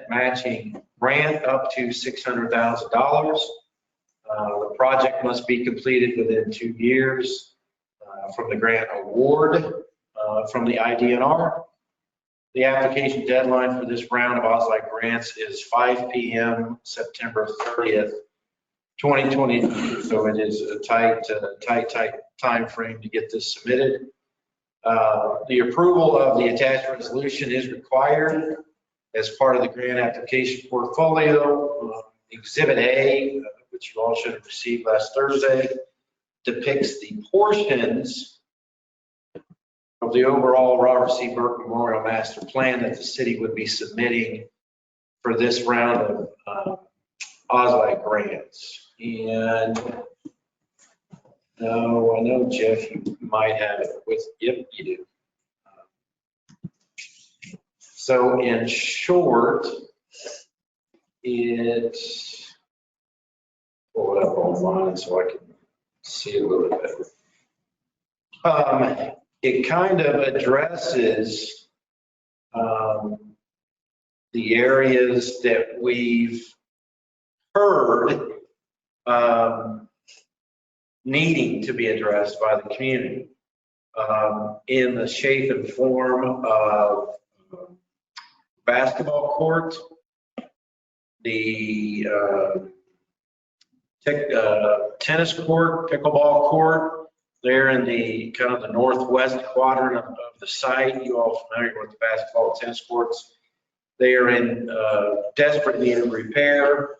matching grant up to $600,000. The project must be completed within 2 years from the grant award from the IDNR. The application deadline for this round of OSLAD grants is 5 p.m. September 30th, 2022. So it is a tight time frame to get this submitted. The approval of the attached resolution is required as part of the grant application portfolio. Exhibit A, which you all should have received last Thursday, depicts the portions of the overall Robert C. Burke Memorial Master Plan that the city would be submitting for this round of OSLAD grants. And I know Jeff, you might have it with, yep, you do. So in short, it's, pull it up online so I can see it a little bit better. It kind of addresses the areas that we've heard needing to be addressed by the community in the shape and form of basketball court, the tennis court, pickleball court. They're in the kind of the northwest quadrant of the site. You all familiar with the basketball and tennis courts? They are in desperate need of repair.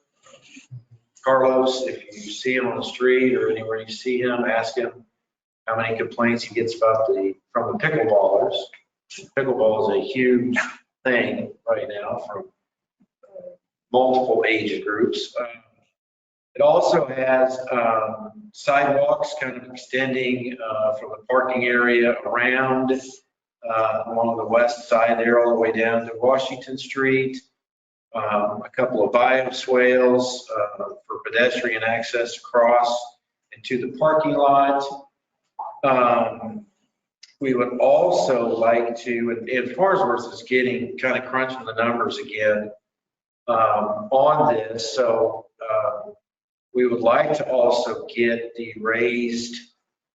Carlos, if you see him on the street or anywhere you see him, ask him how many complaints he gets about from the pickleballers. Pickleball is a huge thing right now from multiple age groups. It also has sidewalks kind of extending from the parking area around along the west side there all the way down to Washington Street. A couple of bioswales for pedestrian access across into the parking lot. We would also like to, and Farnsworth is getting kind of crunching the numbers again on this. So we would like to also get the raised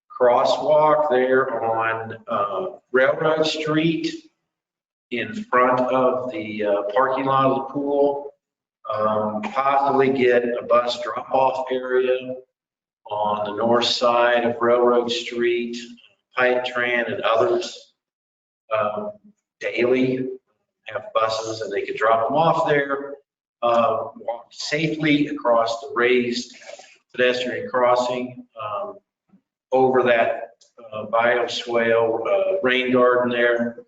crosswalk there on Railroad Street in front of the parking lot of the pool. Possibly get a bus drop-off area on the north side of Railroad Street, Pike Tran and others daily, have buses and they could drop them off there, walk safely across the raised pedestrian crossing over that bioswale rain garden there,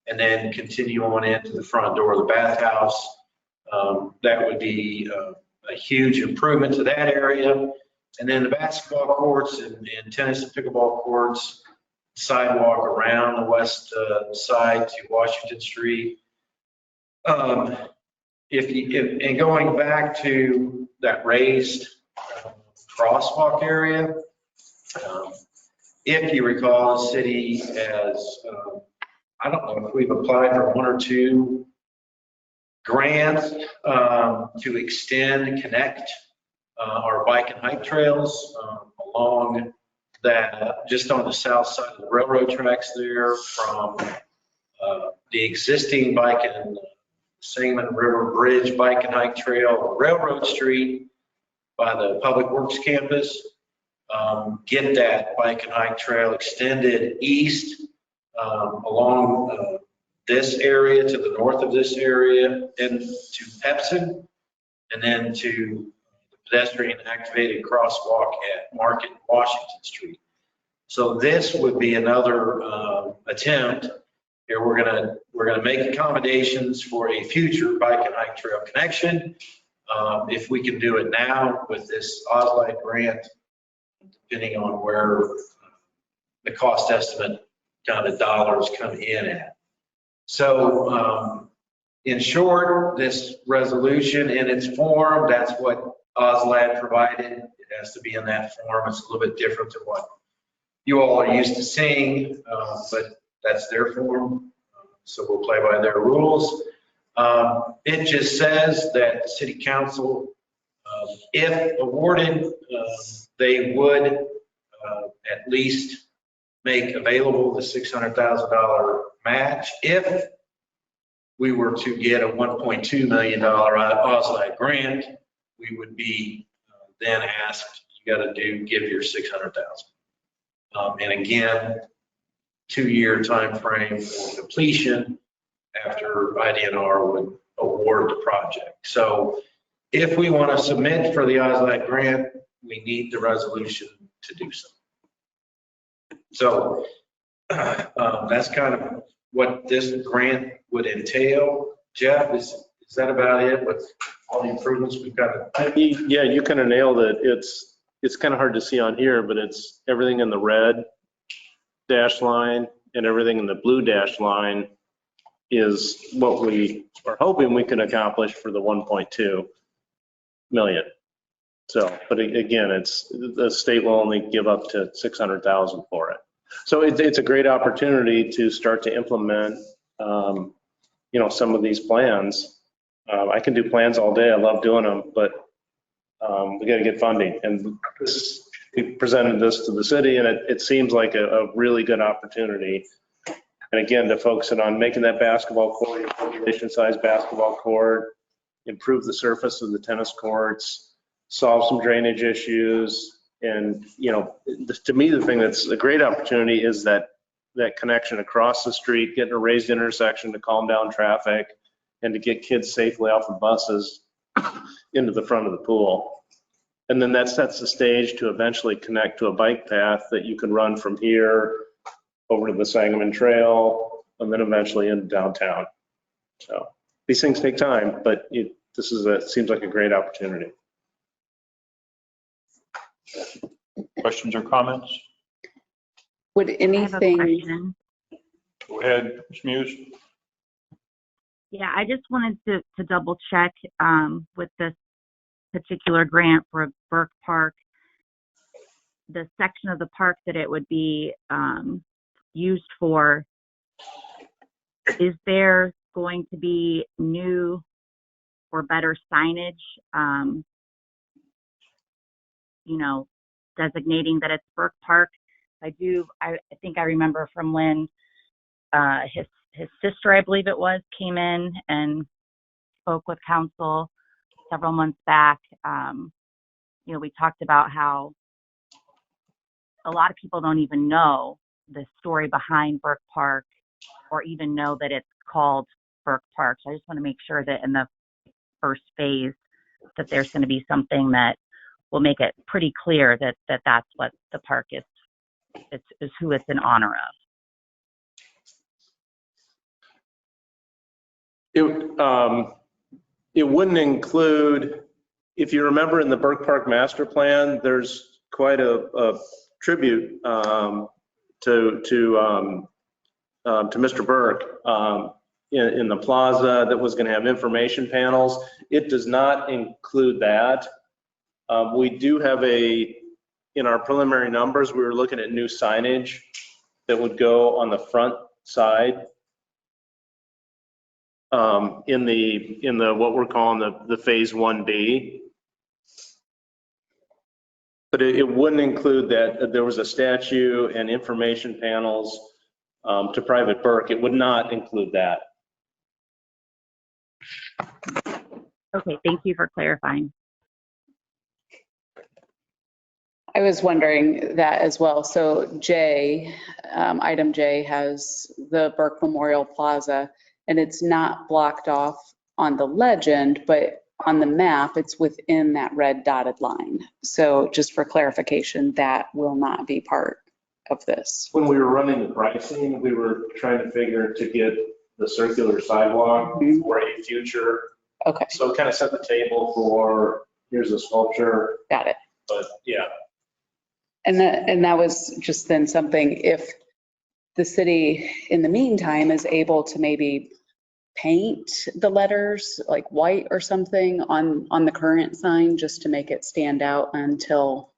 and then continue on into the front door of the bathhouse. That would be a huge improvement to that area. And then the basketball courts and tennis and pickleball courts, sidewalk around the west side to Washington Street. And going back to that raised crosswalk area, if you recall, the city has, I don't know if we've applied for 1 or 2 grants to extend, connect our bike and hike trails along that, just on the south side of the railroad tracks there, from the existing bike and Sangamon River Bridge bike and hike trail on Railroad Street by the Public Works campus. Get that bike and hike trail extended east along this area to the north of this area and to Pepsin, and then to the pedestrian activated crosswalk at Market and Washington Street. So this would be another attempt. Here we're gonna make accommodations for a future bike and hike trail connection. If we can do it now with this OSLIDE grant, depending on where the cost estimate kind of dollars come in at. So in short, this resolution in its form, that's what OSLAD provided. It has to be in that form. It's a little bit different to what you all are used to seeing, but that's their form. So we'll play by their rules. It just says that the city council, if awarded, they would at least make available the $600,000 match. If we were to get a $1.2 million OSLIDE grant, we would be then asked, you got to give your $600,000. And again, 2-year time frame for completion after IDNR would award the project. So if we want to submit for the OSLIDE grant, we need the resolution to do so. So that's kind of what this grant would entail. Jeff, is that about it with all the improvements we've got? Yeah, you kind of nailed it. It's kind of hard to see on here, but it's everything in the red dash line and everything in the blue dash line is what we are hoping we can accomplish for the 1.2 million. So, but again, the state will only give up to 600,000 for it. So it's a great opportunity to start to implement, some of these plans. I can do plans all day. I love doing them, but we got to get funding. And we presented this to the city, and it seems like a really good opportunity. And again, to focus it on making that basketball court, population-sized basketball court, improve the surface of the tennis courts, solve some drainage issues. And, to me, the thing that's a great opportunity is that connection across the street, getting a raised intersection to calm down traffic and to get kids safely off the buses into the front of the pool. And then that sets the stage to eventually connect to a bike path that you can run from here over to the Sangamon Trail and then eventually into downtown. So these things take time, but it seems like a great opportunity. Questions or comments? Would I have a anything, question. Go ahead, Ms. Muse. Yeah, I just wanted to double check with this particular grant for Burke Park, the section of the park that it would be used for. Is there going to be new or better signage, designating that it's Burke Park? I think I remember from when his sister, I believe it was, came in and spoke with council several months back, we talked about how a lot of people don't even know the story behind Burke Park or even know that it's called Burke Park. So I just want to make sure that in the first phase that there's going to be something that will make it pretty clear that that's what the park is who it's in honor of. It wouldn't include, if you remember in the Burke Park Master Plan, there's quite a tribute to Mr. Burke in the plaza that was going to have information panels. It does not include that. We do have in our preliminary numbers, we were looking at new signage that would go on the front side in the what we're calling the phase 1B. But it wouldn't include that there was a statue and information panels to Private Burke. It would not include that. Okay, thank you for clarifying. I was wondering that as well. So J, item J has the Burke Memorial Plaza, and it's not blocked off on the legend, but on the map, it's within that red dotted line. So just for clarification, that will not be part of this. When we were running the pricing, we were trying to figure to get the circular sidewalk for a future. Okay, So kind of set the table for, here's a sculpture, got it. but yeah. And that was just then something, if the city in the meantime is able to maybe paint the letters like white or something on the current sign just to make it stand out until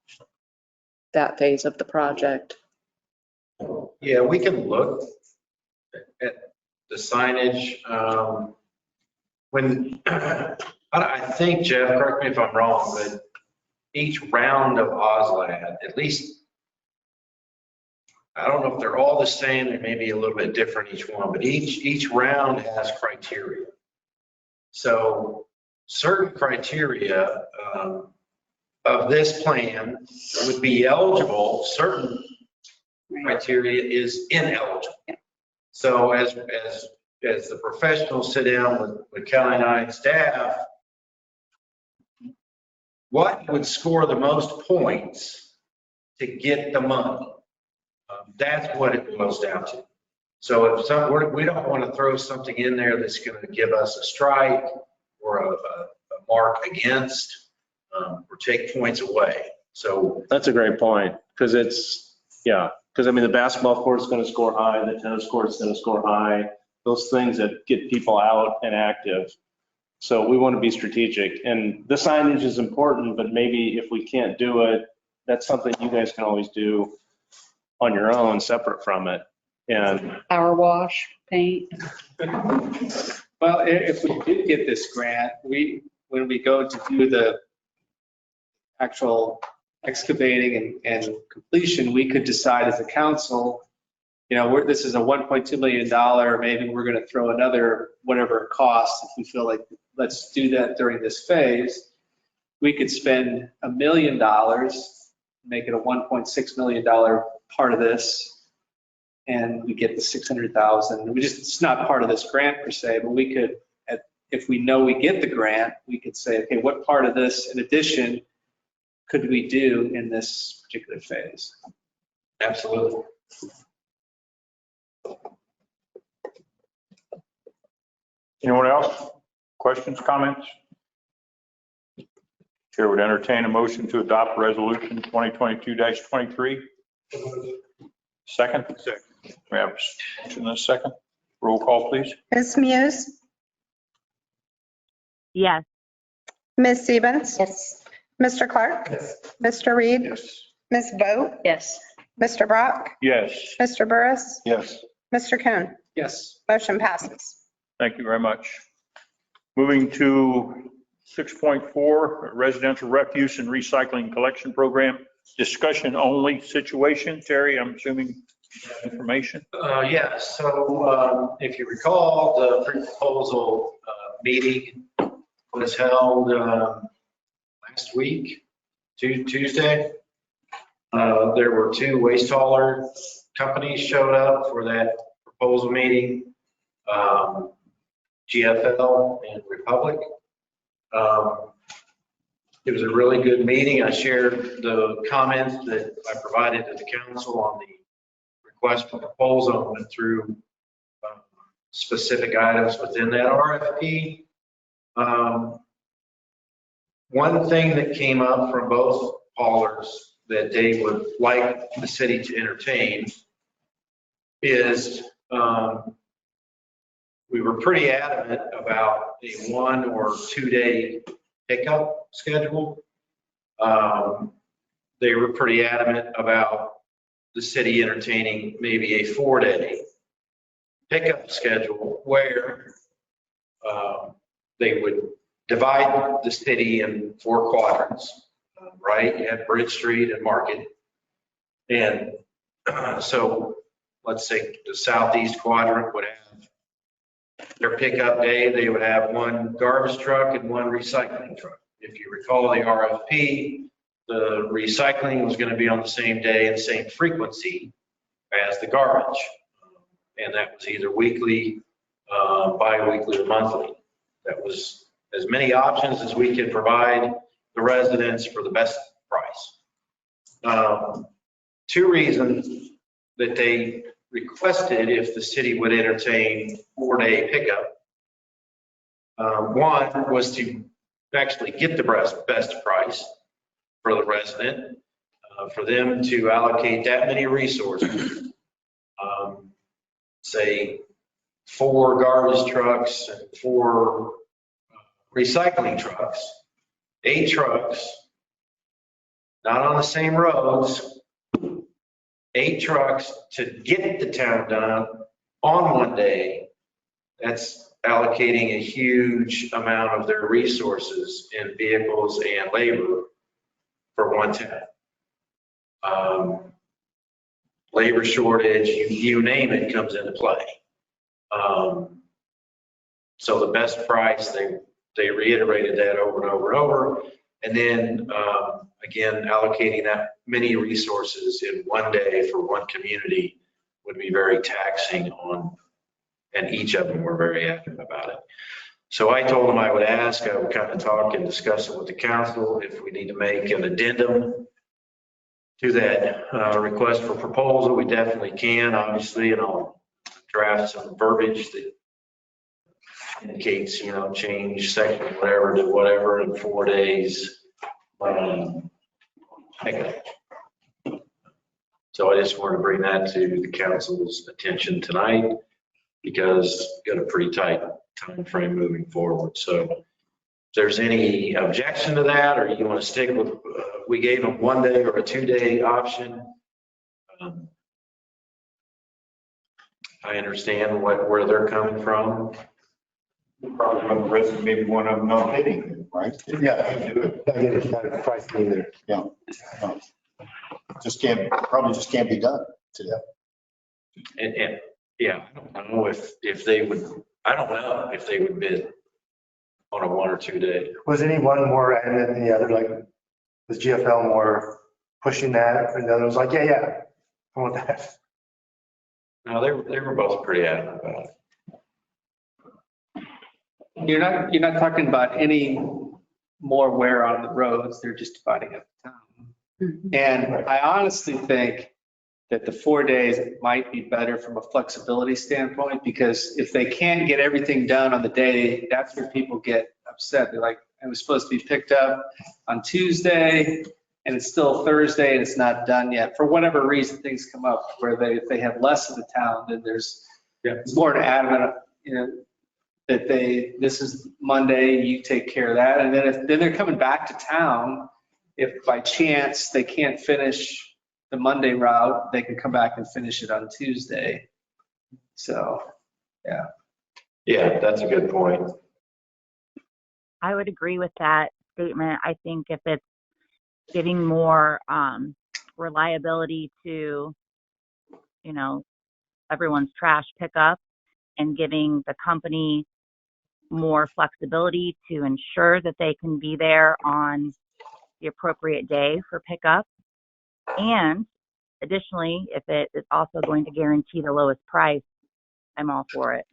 that phase of the project. Yeah, we can look at the signage. I think, Jeff, correct me if I'm wrong, but each round of OSLAD, at least, I don't know if they're all the same, they may be a little bit different each one, but each round has criteria. So certain criteria of this plan would be eligible, certain criteria is ineligible. So as the professionals sit down with Kelly and I and staff, what would score the most points to get the money? That's what it boils down to. So if we don't want to throw something in there that's going to give us a strike or a mark against or take points away. So That's a great point, because because I mean, the basketball court is going to score high, the tennis court is going to score high, those things that get people out and active. So we want to be strategic, and the signage is important, but maybe if we can't do it, that's something you guys can always do on your own, separate from it. And Power wash, paint. Well, if we did get this grant, when we go to do the actual excavating and completion, we could decide as a council, this is a $1.2 million, maybe we're going to throw another whatever it costs if we feel like let's do that during this phase. We could spend $1 million, make it a $1.6 million part of this, and we get the 600,000. It's not part of this grant per se, but we could, if we know we get the grant, we could say, okay, what part of this in addition could we do in this particular phase? absolutely. Anyone else? Questions, comments? Chair would entertain a motion to adopt resolution 2022-23. Second? Second. We have a motion and a second. Roll call, please. Ms. Muse? Yes. Ms. Stevens? Yes. Mr. Clark? Yes. Mr. Reed? Yes. Ms. Vogt? Yes. Mr. Brock? Yes. Mr. Burris? Yes. Mr. Coon? Yes. Motion passes. Thank you very much. Moving to 6.4, residential refuse and recycling collection program, discussion only situation. Terry, I'm assuming information. Yeah, so if you recall the pre-proposal meeting, was held last week, Tuesday. There were 2 waste hauler companies showed up for that proposal meeting, GFL and Republic. It was a really good meeting. I shared the comments that I provided to the council on the request for proposal and went through specific items within that RFP. One thing that came up from both haulers that they would like the city to entertain is we were pretty adamant about a 1 or 2 day pickup schedule. They were pretty adamant about the city entertaining maybe a 4-day pickup schedule where they would divide the city in 4 quadrants, right? You have Bridge Street and Market. And so let's say the southeast quadrant would have their pickup day. They would have 1 garbage truck and 1 recycling truck. If you recall the RFP, the recycling was going to be on the same day and same frequency as the garbage. And that was either weekly, bi-weekly, or monthly. That was as many options as we could provide the residents for the best price. 2 reasons that they requested if the city would entertain 4-day pickup. One was to actually get the best price for the resident, for them to allocate that many resources. Say 4 garbage trucks and 4 recycling trucks, 8 trucks, not on the same roads, 8 trucks to get the town done on 1 day. That's allocating a huge amount of their resources in vehicles and labor for 1 town. Labor shortage, you name it, comes into play. So the best price, they reiterated that over and over and over. And then again, allocating that many resources in 1 day for 1 community would be very taxing on, and each of them were very active about it. So I told them I would ask, I would kind of talk and discuss it with the council if we need to make an addendum to that request for proposal. We definitely can, obviously, and I'll draft some verbiage that indicates, change section whatever to whatever in 4 days. So I just wanted to bring that to the council's attention tonight because we've got a pretty tight time frame moving forward. So if there's any objection to that, or you want to stick with, we gave them 1 day or a 2-day option. I understand where they're coming from. Probably one resident, maybe one of them not hitting, right? Yeah. Do it. I get it, not a price either. Yeah. Probably just can't be done today. And yeah, I don't know if they would, I don't know if they would bid on a 1 or 2 day. Was any one more adamant than the other? Like, was GFL more pushing that and the other was like, yeah, I want that? No, they were both pretty adamant about it. You're not talking about any more wear on the roads. They're just dividing up the town. And I honestly think that the 4 days might be better from a flexibility standpoint, because if they can't get everything done on the day, that's where people get upset. They're like, it was supposed to be picked up on Tuesday and it's still Thursday and it's not done yet. For whatever reason, things come up where if they have less of the town, then there's more adamant, that this is Monday, you take care of that. And then they're coming back to town. If by chance they can't finish the Monday route, they can come back and finish it on Tuesday. So, yeah. Yeah, that's a good point. I would agree with that statement. I think if it's giving more reliability to, everyone's trash pickup and giving the company more flexibility to ensure that they can be there on the appropriate day for pickup. And additionally, if it is also going to guarantee the lowest price, I'm all for it.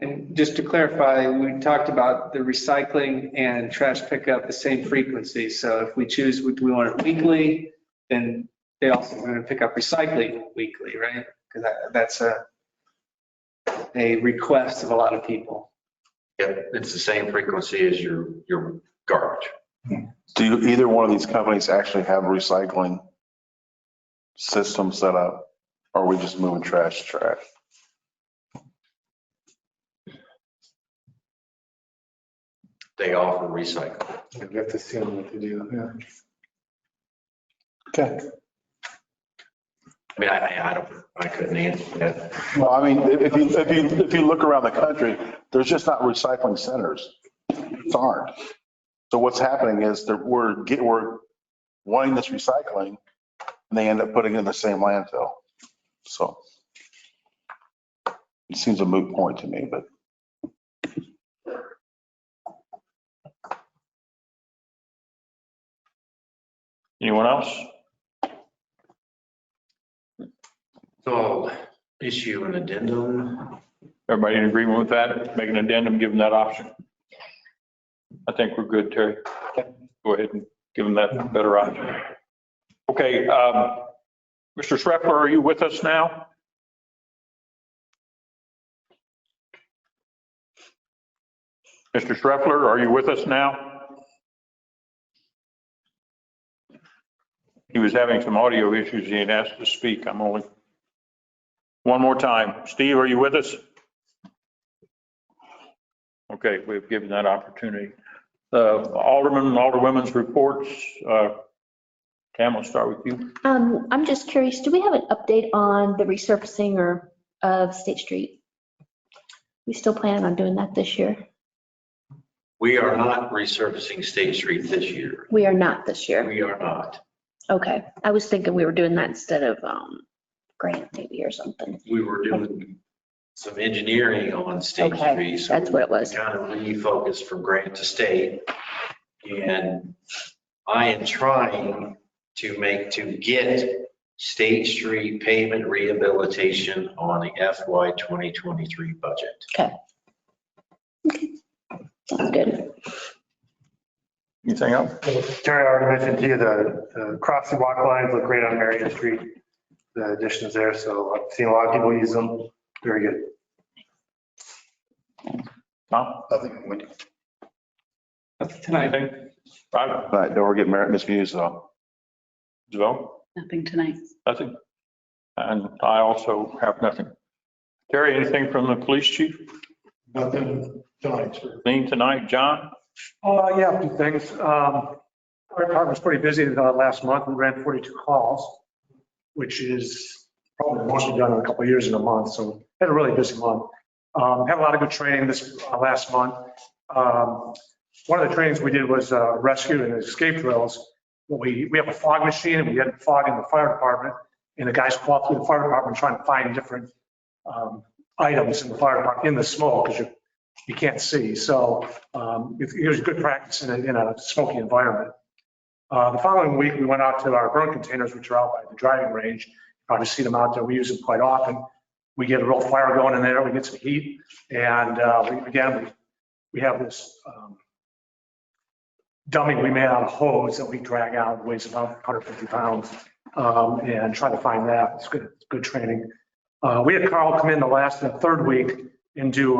And just to clarify, we talked about the recycling and trash pickup the same frequency. So if we choose, we want it weekly, then they also going to pick up recycling weekly, right? Because that's a request of a lot of people. Yeah, it's the same frequency as your garbage. Do either one of these companies actually have a recycling system set up? Or are we just moving trash to trash? They offer recycling. We have to see what they do, yeah. Okay. I mean, I couldn't answer that. Well, I mean, if you look around the country, there's just not recycling centers. There aren't. So what's happening is that we're wanting this recycling and they end up putting it in the same landfill. So it seems a moot point to me, but. Anyone else? So issue an addendum. Everybody in agreement with that? Make an addendum, give them that option? I think we're good, Terry. Go ahead and give them that better option. Okay, Mr. Schreffler, are you with us now? Mr. Schreffler, are you with us now? He was having some audio issues. He had asked to speak. I'm only, one more time. Steve, are you with us? Okay, we've given that opportunity. Alderman and Alderwomen's reports. Cam, we'll start with you. I'm just curious, do we have an update on the resurfacing of State Street? We still planning on doing that this year? We are not resurfacing State Street this year. We are not this year. We are not. Okay, I was thinking we were doing that instead of Grant maybe or something. We were doing some engineering on State Okay, Street. So that's what it was. Kind of refocused from Grant to State. And I am trying to get State Street pavement rehabilitation on the FY 2023 budget. Okay. Okay, sounds good. Anything else? Terry, I already mentioned to you the crossing walk lines look great on Marion Street, the additions there, so I've seen a lot of people use them. Very good. Tom? Nothing. Tonight. Anything? Right. All right, don't forget Merit misviews though. Joe? Nothing tonight. Nothing. And I also have nothing. Terry, anything from the police chief? Nothing tonight, sir. Anything tonight? John? Yeah, a few things. Our department was pretty busy last month. We ran 42 calls, which is probably the most we've done in a couple of years in a month. So had a really busy month. Had a lot of good training this last month. One of the trainings we did was rescue and escape drills. We have a fog machine and we had fog in the fire department, and the guys call through the fire department trying to find different items in the fire department in the smoke because you can't see. So it was good practice in a smoky environment. The following week, we went out to our burn containers, which are out by the driving range. You probably see them out there. We use them quite often. We get a real fire going in there. We get some heat. And we have this dummy we made out of hose that we drag out. It weighs about 150 pounds and try to find that. It's good training. We had Carl come in the third week and do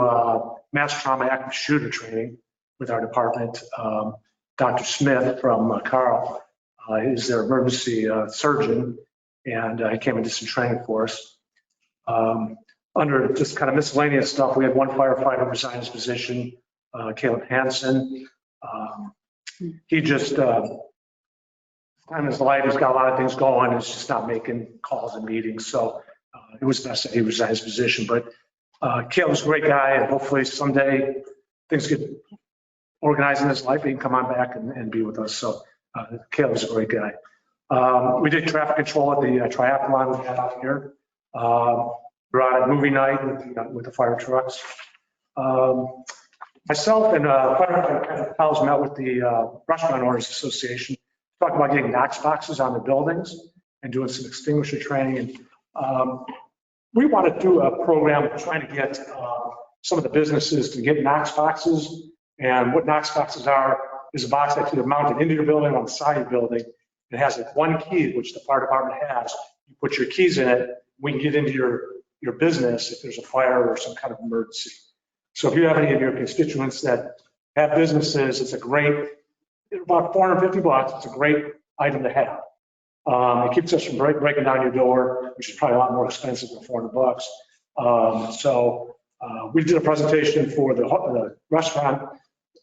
mass trauma active shooter training with our department. Dr. Smith from Carl is their emergency surgeon, and he came and did some training for us. Under just kind of miscellaneous stuff, we had one firefighter resign his position, Caleb Hansen. He just, time in his life, he's got a lot of things going. He's just not making calls and meetings. So it was best that he resigned his position. But Caleb's a great guy, and hopefully someday things get organized in his life. He can come on back and be with us. So Caleb's a great guy. We did traffic control at the triathlon we had out here. We're on a movie night with the fire trucks. Myself and Firefighter Pals met with the Restaurant Owners Association, talked about getting Knox boxes on the buildings and doing some extinguisher training. And we want to do a program trying to get some of the businesses to get Knox boxes. And what Knox boxes are is a box that's either mounted into your building or on the side of your building. It has like one key, which the fire department has. You put your keys in it, we can get into your business if there's a fire or some kind of emergency. So if you have any of your constituents that have businesses, it's a great, about $450, it's a great item to have. It keeps us from breaking down your door, which is probably a lot more expensive than $400. We did a presentation for the restaurant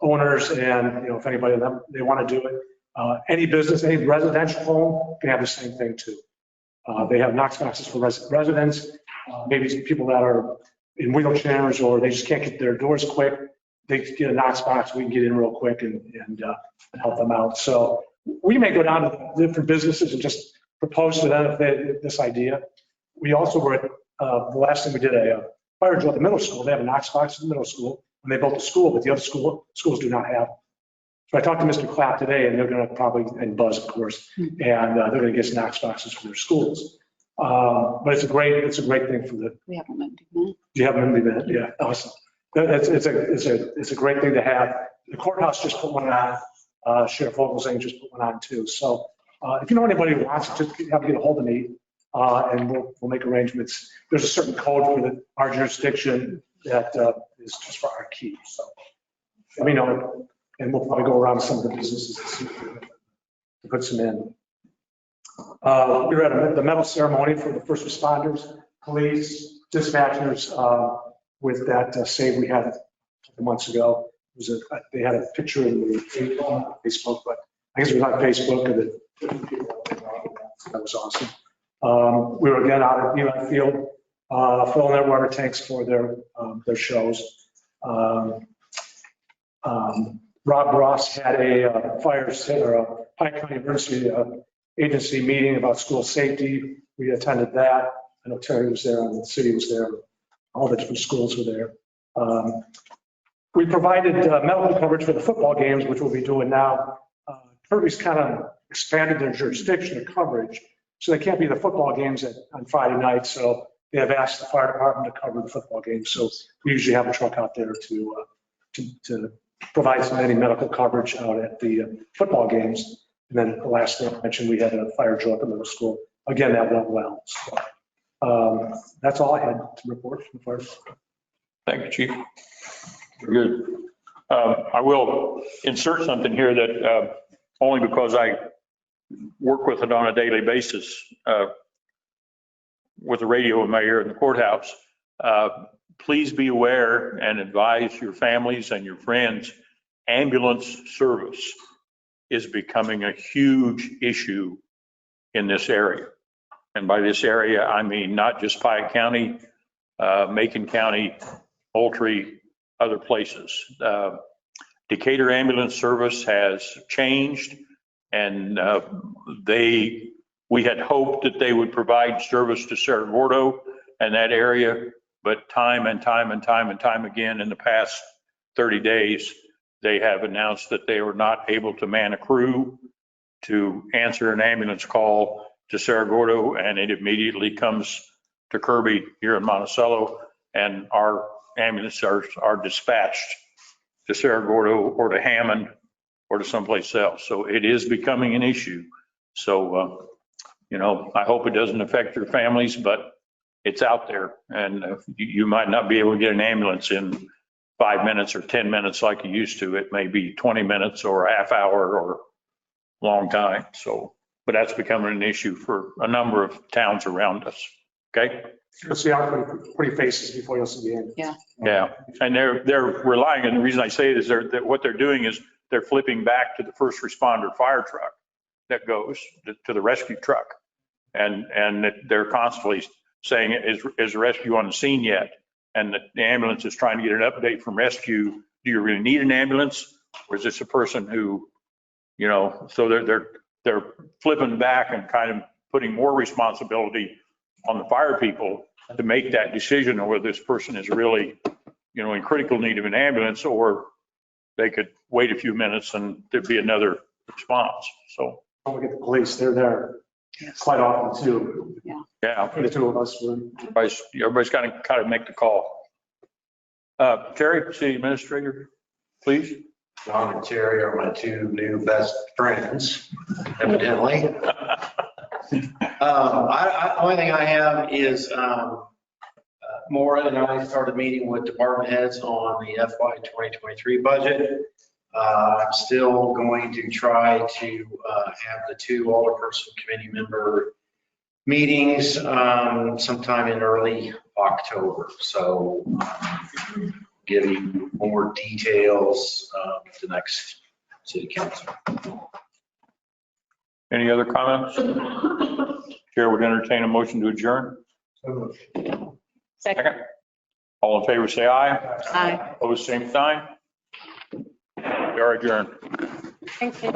owners, and if anybody of them, they want to do it. Any business, any residential home can have the same thing too. They have Knox boxes for residents, maybe some people that are in wheelchairs or they just can't get their doors quick. They get a Knox box, we can get in real quick and help them out. So we may go down to different businesses and just propose to them this idea. We also were at, the last thing we did a fire drill at the middle school. They have a Knox box in the middle school when they built the school, but the other schools do not have. So I talked to Mr. Clapp today, and they're going to probably, and Buzz, of course, and they're going to get some Knox boxes for their schools. But it's a great thing for the. We haven't been doing that. You haven't been doing that? Yeah, awesome. It's a great thing to have. The courthouse just put one on. Sheriff Vogelsang just put one on too. So if you know anybody who wants it, just have to get a hold of me, and we'll make arrangements. There's a certain code for our jurisdiction that is just for our key. So let me know. And we'll probably go around some of the businesses to see if we can put some in. We were at the medal ceremony for the first responders, police, dispatchers, with that save we had a couple months ago. They had a picture in the Facebook, but I guess it was on Facebook of the people. That was awesome. We were again out at Eli Field, filling their water tanks for their shows. Rob Ross had a fire or a Pike County Emergency Agency meeting about school safety. We attended that. I know Terry was there and the city was there. All the different schools were there. We provided medical coverage for the football games, which we'll be doing now. Kirby's kind of expanded their jurisdiction of coverage, so they can't be the football games on Friday night. So they have asked the fire department to cover the football games. So we usually have a truck out there to provide some any medical coverage out at the football games. And then the last thing I mentioned, we had a fire drill at the middle school. Again, that went well. So, that's all I had to report from the fire. Thank you, Chief. Good. I will insert something here that only because I work with it on a daily basis with the radio in my ear in the courthouse. Please be aware and advise your families and your friends, ambulance service is becoming a huge issue in this area. And by this area, I mean not just Pike County, Macon County, Moultrie, other places. Decatur Ambulance Service has changed, and we had hoped that they would provide service to Cerro Gordo and that area, but time and time again in the past 30 days, they have announced that they were not able to man a crew to answer an ambulance call to Cerro Gordo, and it immediately comes to Kirby here in Monticello, and our ambulances are dispatched to Cerro Gordo or to Hammond or to someplace else. So it is becoming an issue. So, I hope it doesn't affect your families, but it's out there, and you might not be able to get an ambulance in 5 minutes or 10 minutes like you used to. It may be 20 minutes or a half hour or a long time. So, but that's becoming an issue for a number of towns around us. Okay. You'll see our pretty faces before you'll see the end. Yeah. And they're relying, and the reason I say it is what they're doing is they're flipping back to the first responder fire truck that goes to the rescue truck. And they're constantly saying, is rescue on the scene yet? And the ambulance is trying to get an update from rescue. Do you really need an ambulance? Or is this a person who, so they're flipping back and kind of putting more responsibility on the fire people to make that decision on whether this person is really, in critical need of an ambulance, or they could wait a few minutes and there'd be another response. So, Don't look at the police, they're there quite often too. yeah, The two of us would. everybody's got to kind of make the call. Terry, city administrator, please. John and Terry are my two new best friends, evidently. Only thing I have is Maura and I started meeting with department heads on the FY 2023 budget. I'm still going to try to have the two alderperson committee member meetings sometime in early October. So give you more details at the next city council. Any other comments? Chair would entertain a motion to adjourn. Second. All in favor, say aye. Aye. Opposed, same sign. We are adjourned. Thank you.